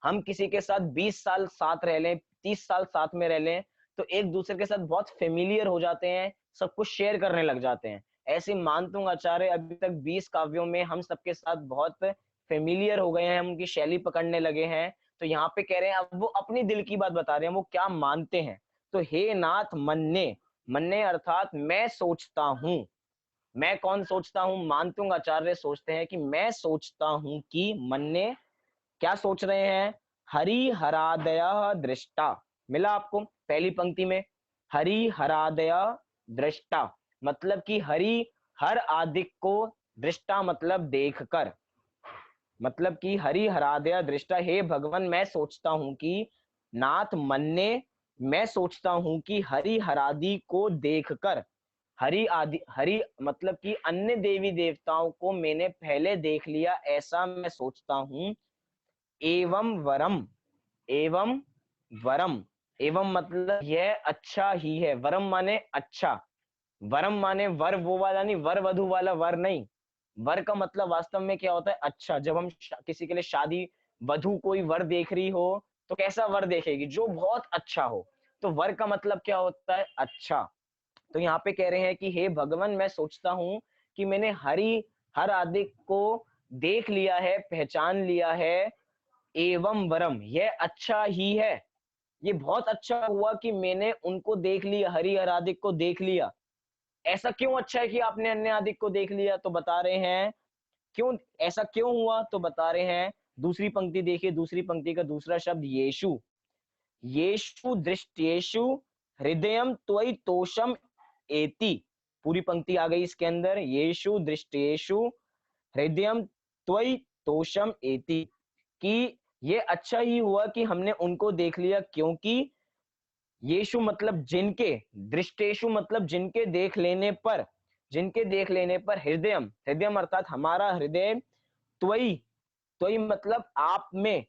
हम किसी के साथ 20 साल साथ रह लें, 30 साल साथ में रह लें, तो एक दूसरे के साथ बहुत फेमिलियर हो जाते हैं, सब कुछ शेयर करने लग जाते हैं। ऐसे मानतुंग आचार्य अभी तक 20 काव्यों में हम सबके साथ बहुत फेमिलियर हो गए हैं, हम उनकी शैली पकड़ने लगे हैं। तो यहाँ पे कह रहे हैं, अब वो अपनी दिल की बात बता रहे हैं, वो क्या मानते हैं। तो हे नाथ मन्ने, मन्ने अर्थात मैं सोचता हूँ। मैं कौन सोचता हूँ? मानतुंग आचार्य सोचते हैं कि मैं सोचता हूँ कि मन्ने क्या सोच रहे हैं? हरि हरादया दृष्टा। मिला आपको पहली पंक्ति में? हरि हरादया दृष्टा मतलब कि हरि हर आदिक को, दृष्टा मतलब देखकर। मतलब कि हरि हरादया दृष्टा, हे भगवान मैं सोचता हूं कि नाथ मन्ने, मैं सोचता हूं कि हरि हरादि को देखकर, हरि आदि, हरि मतलब कि अन्य देवी देवताओं को मैंने पहले देख लिया, ऐसा मैं सोचता हूं। एवं वरम, एवं वरम, एवं मतलब यह अच्छा ही है, वरम माने अच्छा, वरम माने वर वो वाला नहीं, वर वधु वाला वर नहीं। वर का मतलब वास्तव में क्या होता है? अच्छा। जब हम किसी के लिए शादी वधु कोई वर देख रही हो तो कैसा वर देखेगी? जो बहुत अच्छा हो। तो वर का मतलब क्या होता है? अच्छा। तो यहाँ पे कह रहे हैं कि हे भगवान मैं सोचता हूँ कि मैंने हर आदि को देख लिया है, पहचान लिया है। एवं वरम, यह अच्छा ही है, ये बहुत अच्छा हुआ कि मैंने उनको देख लिया, हरि हरादिक को देख लिया। ऐसा क्यों अच्छा है कि आपने अन्य आदिक को देख लिया? तो बता रहे हैं क्यों ऐसा क्यों हुआ, तो बता रहे हैं। दूसरी पंक्ति देखिए, दूसरी पंक्ति का दूसरा शब्द येषु, येषु दृष्टेषु हृदयम त्वयि तोषम एति। पूरी पंक्ति आ गई इसके अंदर, येषु दृष्टेषु हृदयम त्वयि तोषम एति, कि ये अच्छा ही हुआ कि हमने उनको देख लिया, क्योंकि येषु मतलब जिनके, दृष्टेषु मतलब जिनके देख लेने पर, जिनके देख लेने पर हृदयम, हृदयम अर्थात हमारा हृदय, त्वयि, त्वयि मतलब आप में,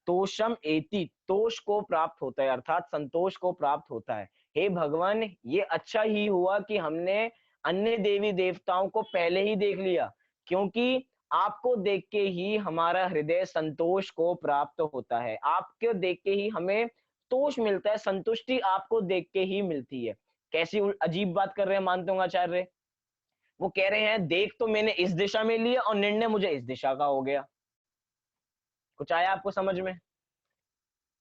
तोषम एति, तोष को प्राप्त होता है, अर्थात संतोष को प्राप्त होता है। हे भगवान ये अच्छा ही हुआ कि हमने अन्य देवी देवताओं को पहले ही देख लिया, क्योंकि आपको देख के ही हमारा हृदय संतोष को प्राप्त होता है, आपको देख के ही हमें तोष मिलता है, संतुष्टि आपको देख के ही मिलती है। कैसी अजीब बात कर रहे हैं मानतोंगाचार्य। वो कह रहे हैं देख तो मैंने इस दिशा में लिया और निर्णय मुझे इस दिशा का हो गया। कुछ आया आपको समझ में?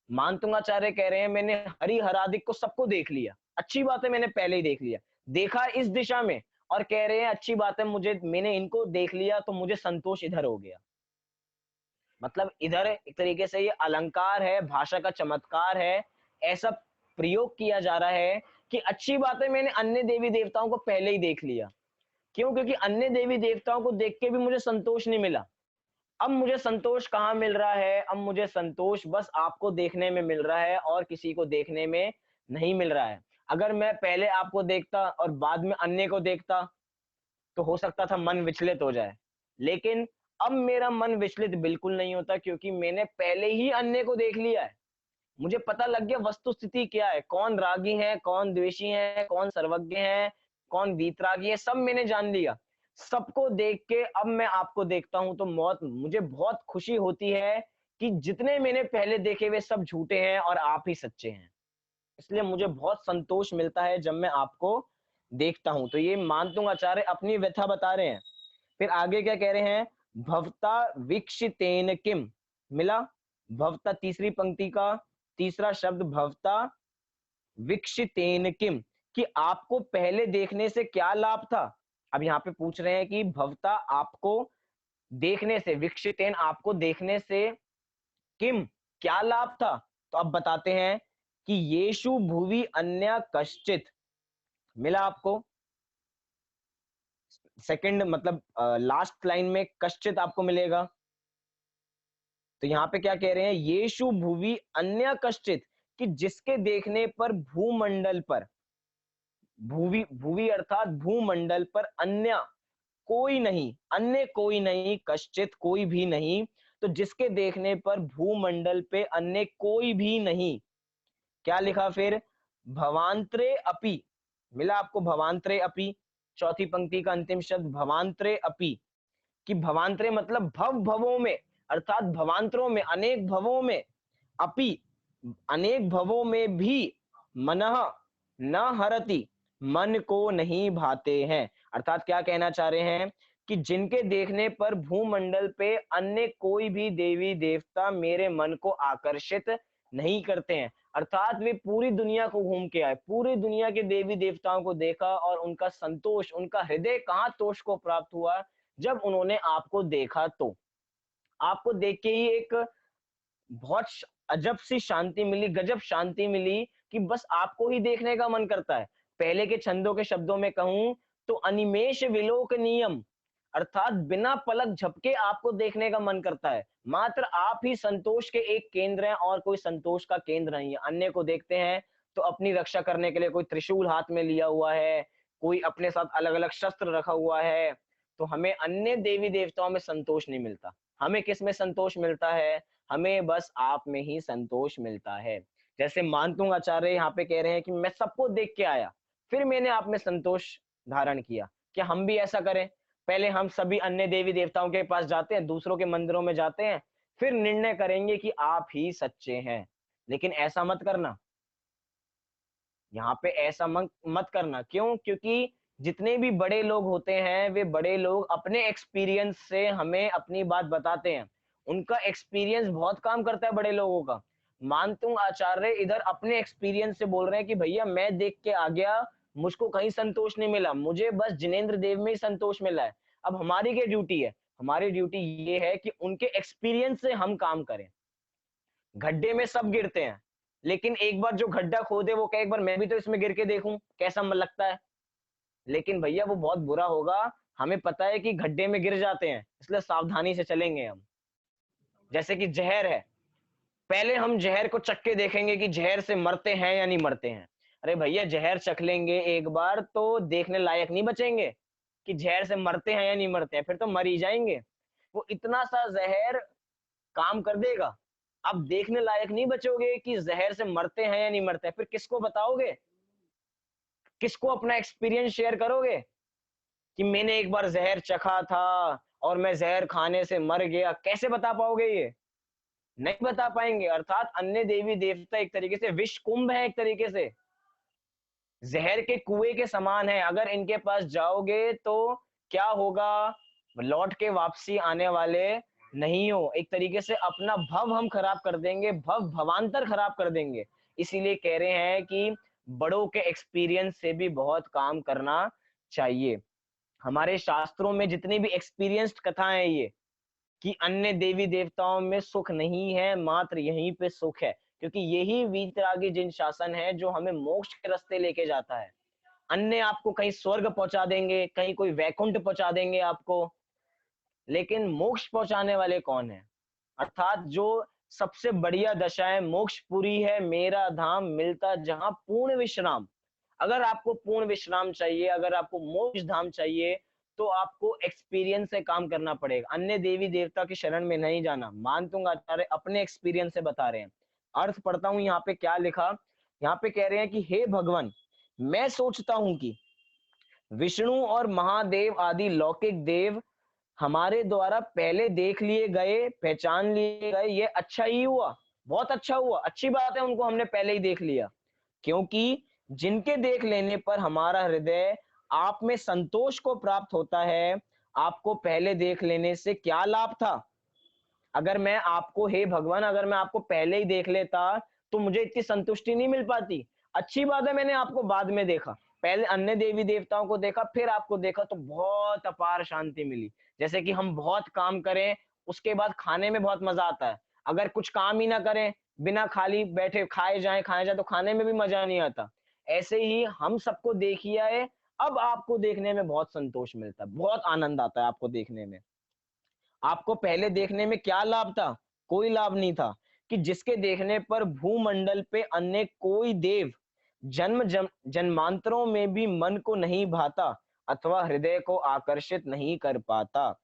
मानतुंगाचार्य कह रहे हैं मैंने हरि हरादिक को सबको देख लिया, अच्छी बात है, मैंने पहले ही देख लिया, देखा इस दिशा में, और कह रहे हैं अच्छी बात है, मुझे मैंने इनको देख लिया तो मुझे संतोष इधर हो गया। मतलब इधर एक तरीके से ये अलंकार है, भाषा का चमत्कार है, ऐसा प्रयोग किया जा रहा है कि अच्छी बात है मैंने अन्य देवी देवताओं को पहले ही देख लिया। क्यों? क्योंकि अन्य देवी देवताओं को देख के भी मुझे संतोष नहीं मिला। अब मुझे संतोष कहाँ मिल रहा है? अब मुझे संतोष बस आपको देखने में मिल रहा है और किसी को देखने में नहीं मिल रहा है। अगर मैं पहले आपको देखता और बाद में अन्य को देखता तो हो सकता था मन विचलित हो जाए, लेकिन अब मेरा मन विचलित बिल्कुल नहीं होता, क्योंकि मैंने पहले ही अन्य को देख लिया है। मुझे पता लग गया वस्तु स्थिति क्या है, कौन रागी है, कौन द्वेषी है, कौन सर्वज्ञ है, कौन वीतरागी है, सब मैंने जान लिया। सबको देख के अब मैं आपको देखता हूं तो मुझे बहुत खुशी होती है कि जितने मैंने पहले देखे वे सब झूठे हैं और आप ही सच्चे हैं। इसलिए मुझे बहुत संतोष मिलता है जब मैं आपको देखता हूं। तो ये मानतुंगाचार्य अपनी व्यथा बता रहे हैं। फिर आगे क्या कह रहे हैं? भवता वीक्षितेन किम, मिला? भवता, तीसरी पंक्ति का तीसरा शब्द भवता वीक्षितेन किम, कि आपको पहले देखने से क्या लाभ था। अब यहाँ पे पूछ रहे हैं कि भवता आपको देखने से, वीक्षितेन आपको देखने से, किम क्या लाभ था। तो अब बताते हैं कि येषु भुवि अन्य कश्चित, मिला आपको? सेकंड मतलब लास्ट लाइन में कश्चित आपको मिलेगा। तो यहाँ पे क्या कह रहे हैं? येषु भुवि अन्य कश्चित, कि जिसके देखने पर भूमंडल पर, भूवि, भूवि अर्थात भूमंडल पर, अन्य कोई नहीं, अन्य कोई नहीं, कश्चित कोई भी नहीं, तो जिसके देखने पर भूमंडल पे अन्य कोई भी नहीं। क्या लिखा फिर? भवांतरे अपि, मिला आपको? भवांतरे अपि, चौथी पंक्ति का अंतिम शब्द भवांतरे अपि, कि भवांतरे मतलब भव भवों में, अर्थात भवांतरों में, अनेक भवों में, अपि अनेक भवों में भी, मनः न हरति, मन को नहीं भाते हैं। अर्थात क्या कहना चाह रहे हैं कि जिनके देखने पर भूमंडल पे अन्य कोई भी देवी देवता मेरे मन को आकर्षित नहीं करते हैं। अर्थात वे पूरी दुनिया को घूम के आए, पूरी दुनिया के देवी देवताओं को देखा और उनका संतोष, उनका हृदय कहाँ तोष को प्राप्त हुआ? जब उन्होंने आपको देखा। तो आपको देख के ही एक बहुत अजब सी शांति मिली, गजब शांति मिली, कि बस आपको ही देखने का मन करता है। पहले के छंदों के शब्दों में कहूं तो अनिमेष विलोकनीयम, अर्थात बिना पलक झपके आपको देखने का मन करता है। मात्र आप ही संतोष के एक केंद्र हैं और कोई संतोष का केंद्र नहीं है। अन्य को देखते हैं तो अपनी रक्षा करने के लिए कोई त्रिशूल हाथ में लिया हुआ है, कोई अपने साथ अलग-अलग शस्त्र रखा हुआ है। तो हमें अन्य देवी देवताओं में संतोष नहीं मिलता। हमें किस में संतोष मिलता है? हमें बस आप में ही संतोष मिलता है। जैसे मानतुंग आचार्य यहाँ पे कह रहे हैं कि मैं सबको देख के आया, फिर मैंने आप में संतोष धारण किया। क्या हम भी ऐसा करें? पहले हम सभी अन्य देवी देवताओं के पास जाते हैं, दूसरों के मंदिरों में जाते हैं, फिर निर्णय करेंगे कि आप ही सच्चे हैं। लेकिन ऐसा मत करना। यहाँ पे ऐसा मत करना। क्यों? क्योंकि जितने भी बड़े लोग होते हैं, वे बड़े लोग अपने एक्सपीरियंस से हमें अपनी बात बताते हैं। उनका एक्सपीरियंस बहुत काम करता है बड़े लोगों का। मानतुंग आचार्य इधर अपने एक्सपीरियंस से बोल रहे हैं कि भैया मैं देख के आ गया, मुझको कहीं संतोष नहीं मिला, मुझे बस जिनेंद्र देव में ही संतोष मिला है। अब हमारी क्या ड्यूटी है? हमारी ड्यूटी ये है कि उनके एक्सपीरियंस से हम काम करें। गड्ढे में सब गिरते हैं, लेकिन एक बार जो गड्ढा खोदे वो कहे एक बार मैं भी तो इसमें गिर के देखूं कैसा मन लगता है। लेकिन भैया वो बहुत बुरा होगा। हमें पता है कि गड्ढे में गिर जाते हैं, इसलिए सावधानी से चलेंगे हम। जैसे कि जहर है, पहले हम जहर को चख के देखेंगे कि जहर से मरते हैं या नहीं मरते हैं। अरे भैया जहर चख लेंगे एक बार तो देखने लायक नहीं बचेंगे कि जहर से मरते हैं या नहीं मरते हैं, फिर तो मर ही जाएंगे। वो इतना सा जहर काम कर देगा, आप देखने लायक नहीं बचोगे कि जहर से मरते हैं या नहीं मरते हैं। फिर किसको बताओगे? किसको अपना एक्सपीरियंस शेयर करोगे कि मैंने एक बार जहर चखा था और मैं जहर खाने से मर गया? कैसे बता पाओगे? ये नहीं बता पाएंगे। अर्थात अन्य देवी देवता एक तरीके से विष कुंभ है, एक तरीके से जहर के कुएं के समान है। अगर इनके पास जाओगे तो क्या होगा? लौट के वापसी आने वाले नहीं हो। एक तरीके से अपना भव हम खराब कर देंगे, भवांतर खराब कर देंगे। इसीलिए कह रहे हैं कि बड़ों के एक्सपीरियंस से भी बहुत काम करना चाहिए। हमारे शास्त्रों में जितनी भी एक्सपीरियंस्ड कथाएं हैं ये कि अन्य देवी देवताओं में सुख नहीं है, मात्र यहीं पे सुख है। क्योंकि यही वीतरागी जिन शासन है जो हमें मोक्ष के रास्ते लेके जाता है। अन्य आपको कहीं स्वर्ग पहुंचा देंगे, कहीं कोई वैकुंठ पहुंचा देंगे आपको, लेकिन मोक्ष पहुंचाने वाले कौन है? अर्थात जो सबसे बढ़िया दशा है, मोक्षपुरी है मेरा धाम, मिलता जहां पूर्ण विश्राम। अगर आपको पूर्ण विश्राम चाहिए, अगर आपको मोक्ष धाम चाहिए, तो आपको एक्सपीरियंस से काम करना पड़ेगा। अन्य देवी देवता की शरण में नहीं जाना। मानतुंग आचार्य अपने एक्सपीरियंस से बता रहे हैं। अर्थ पढ़ता हूं यहाँ पे क्या लिखा। यहाँ पे कह रहे हैं कि हे भगवान, मैं सोचता हूं कि विष्णु और महादेव आदि लौकिक देव हमारे द्वारा पहले देख लिए गए, पहचान लिए गए, ये अच्छा ही हुआ, बहुत अच्छा हुआ, अच्छी बात है, उनको हमने पहले ही देख लिया। क्योंकि जिनके देख लेने पर हमारा हृदय आप में संतोष को प्राप्त होता है, आपको पहले देख लेने से क्या लाभ था? अगर मैं आपको, हे भगवान, अगर मैं आपको पहले ही देख लेता तो मुझे इतनी संतुष्टि नहीं मिल पाती। अच्छी बात है मैंने आपको बाद में देखा, पहले अन्य देवी देवताओं को देखा फिर आपको देखा तो बहुत अपार शांति मिली। जैसे कि हम बहुत काम करें, उसके बाद खाने में बहुत मजा आता है। अगर कुछ काम ही ना करें, बिना खाली बैठे खाए जाए तो खाने में भी मजा नहीं आता। ऐसे ही हम सबको देखिए है, अब आपको देखने में बहुत संतोष मिलता है, बहुत आनंद आता है आपको देखने में। आपको पहले देखने में क्या लाभ था? कोई लाभ नहीं था। कि जिसके देखने पर भूमंडल पे अन्य कोई देव जन्मांतरों में भी मन को नहीं भाता अथवा हृदय को आकर्षित नहीं कर पाता।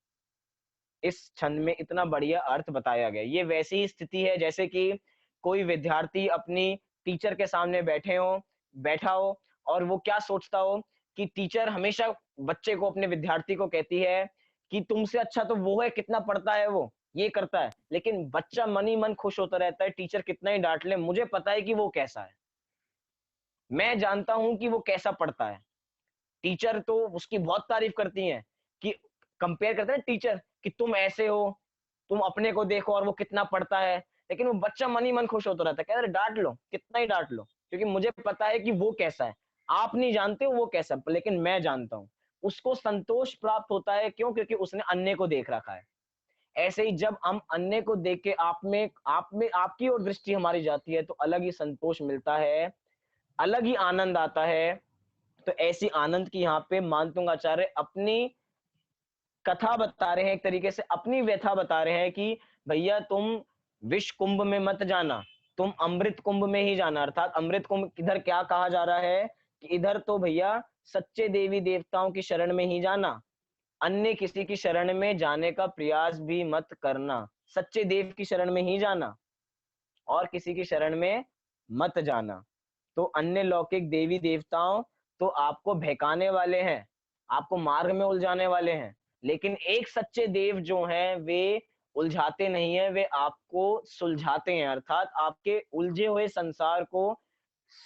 इस छंद में इतना बढ़िया अर्थ बताया गया। ये वैसी ही स्थिति है जैसे कि कोई विद्यार्थी अपनी टीचर के सामने बैठा हो और वो क्या सोचता हो कि टीचर हमेशा बच्चे को, अपने विद्यार्थी को कहती है कि तुमसे अच्छा तो वो है, कितना पढ़ता है वो, ये करता है। लेकिन बच्चा मन ही मन खुश होता रहता है, टीचर कितना ही डांट ले, मुझे पता है कि वो कैसा है, मैं जानता हूं कि वो कैसा पढ़ता है। टीचर तो उसकी बहुत तारीफ करती हैं कि कंपेयर करते हैं टीचर कि तुम ऐसे हो, तुम अपने को देखो और वो कितना पढ़ता है। लेकिन वो बच्चा मन ही मन खुश होता रहता है, कह रहे डांट लो, कितना ही डांट लो, क्योंकि मुझे पता है कि वो कैसा है। आप नहीं जानते हो वो कैसा है, लेकिन मैं जानता हूं। उसको संतोष प्राप्त होता है, क्यों? क्योंकि उसने अन्य को देख रखा है। ऐसे ही जब हम अन्य को देख के आप में आपकी ओर दृष्टि हमारी जाती है तो अलग ही संतोष मिलता है, अलग ही आनंद आता है। तो ऐसी आनंद की यहाँ पे मानतुंग आचार्य अपनी कथा बता रहे हैं, एक तरीके से अपनी व्यथा बता रहे हैं कि भैया तुम विष कुंभ में मत जाना, तुम अमृत कुंभ में ही जाना। अर्थात अमृत कुंभ इधर क्या कहा जा रहा है कि इधर तो भैया सच्चे देवी देवताओं की शरण में ही जाना, अन्य किसी की शरण में जाने का प्रयास भी मत करना, सच्चे देव की शरण में ही जाना और किसी की शरण में मत जाना। तो अन्य लौकिक देवी देवताओं तो आपको बहकाने वाले हैं, आपको मार्ग में उलझाने वाले हैं, लेकिन एक सच्चे देव जो हैं वे उलझाते नहीं है, वे आपको सुलझाते हैं। अर्थात आपके उलझे हुए संसार को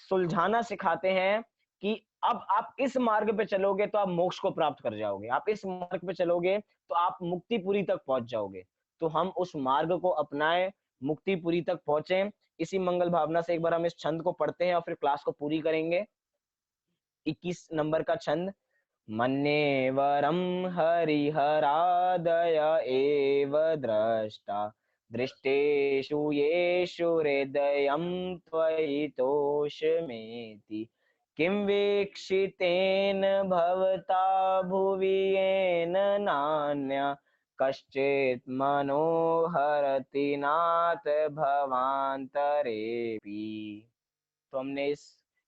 सुलझाना सिखाते हैं कि अब आप इस मार्ग पे चलोगे तो आप मोक्ष को प्राप्त कर जाओगे, आप इस मार्ग पे चलोगे तो आप मुक्तिपुरी तक पहुंच जाओगे। तो हम उस मार्ग को अपनाएं, मुक्तिपुरी तक पहुंचे। इसी मंगल भावना से एक बार हम इस छंद को पढ़ते हैं और फिर क्लास को पूरी करेंगे। 21 नंबर का छंद। मन्येवरं हरिहरादय एव द्रष्टा दृष्टेषु येषु हृदयं त्वयि तोषमेति किं वीक्षितेन भवता भुवि येन नान्य कश्चित् मनोहरति नाथ भवान्तरेऽपि। तो हमने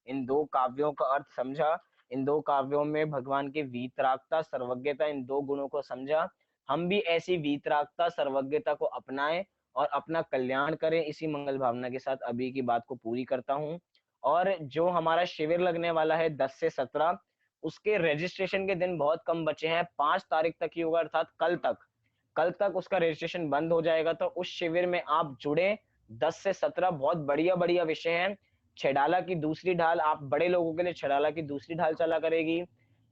इन दो काव्यों का अर्थ समझा, इन दो काव्यों में भगवान की वीतरागता सर्वज्ञता इन दो गुणों को समझा। हम भी ऐसी वीतरागता सर्वज्ञता को अपनाएं और अपना कल्याण करें। इसी मंगल भावना के साथ अभी की बात को पूरी करता हूं। और जो हमारा शिविर लगने वाला है 10 से 17, उसके रजिस्ट्रेशन के दिन बहुत कम बचे हैं, 5 तारीख तक ही होगा, अर्थात कल तक उसका रजिस्ट्रेशन बंद हो जाएगा। तो उस शिविर में आप जुड़े। 10 से 17 बहुत बढ़िया बढ़िया विषय हैं। छेडाला की दूसरी ढाल, आप बड़े लोगों के लिए छेडाला की दूसरी ढाल चला करेगी।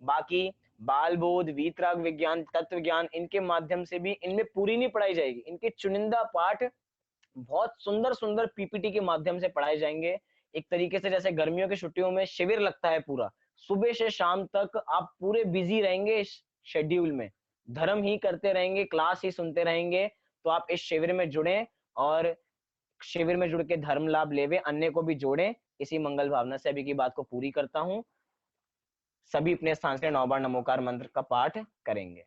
बाकी बाल बोध, वीतराग विज्ञान, तत्व ज्ञान, इनके माध्यम से भी इनमें पूरी नहीं पढ़ाई जाएगी, इनके चुनिंदा पाठ बहुत सुंदर सुंदर पीपीटी के माध्यम से पढ़ाए जाएंगे। एक तरीके से जैसे गर्मियों की छुट्टियों में शिविर लगता है पूरा, सुबह से शाम तक आप पूरे बिजी रहेंगे इस शेड्यूल में, धर्म ही करते रहेंगे, क्लास ही सुनते रहेंगे। तो आप इस शिविर में जुड़ें और शिविर में जुड़ के धर्म लाभ लेवे, अन्य को भी जोड़ें। इसी मंगल भावना से अभी की बात को पूरी करता हूं। सभी अपने स्थान से 9 बार नमोकार मंत्र का पाठ करेंगे।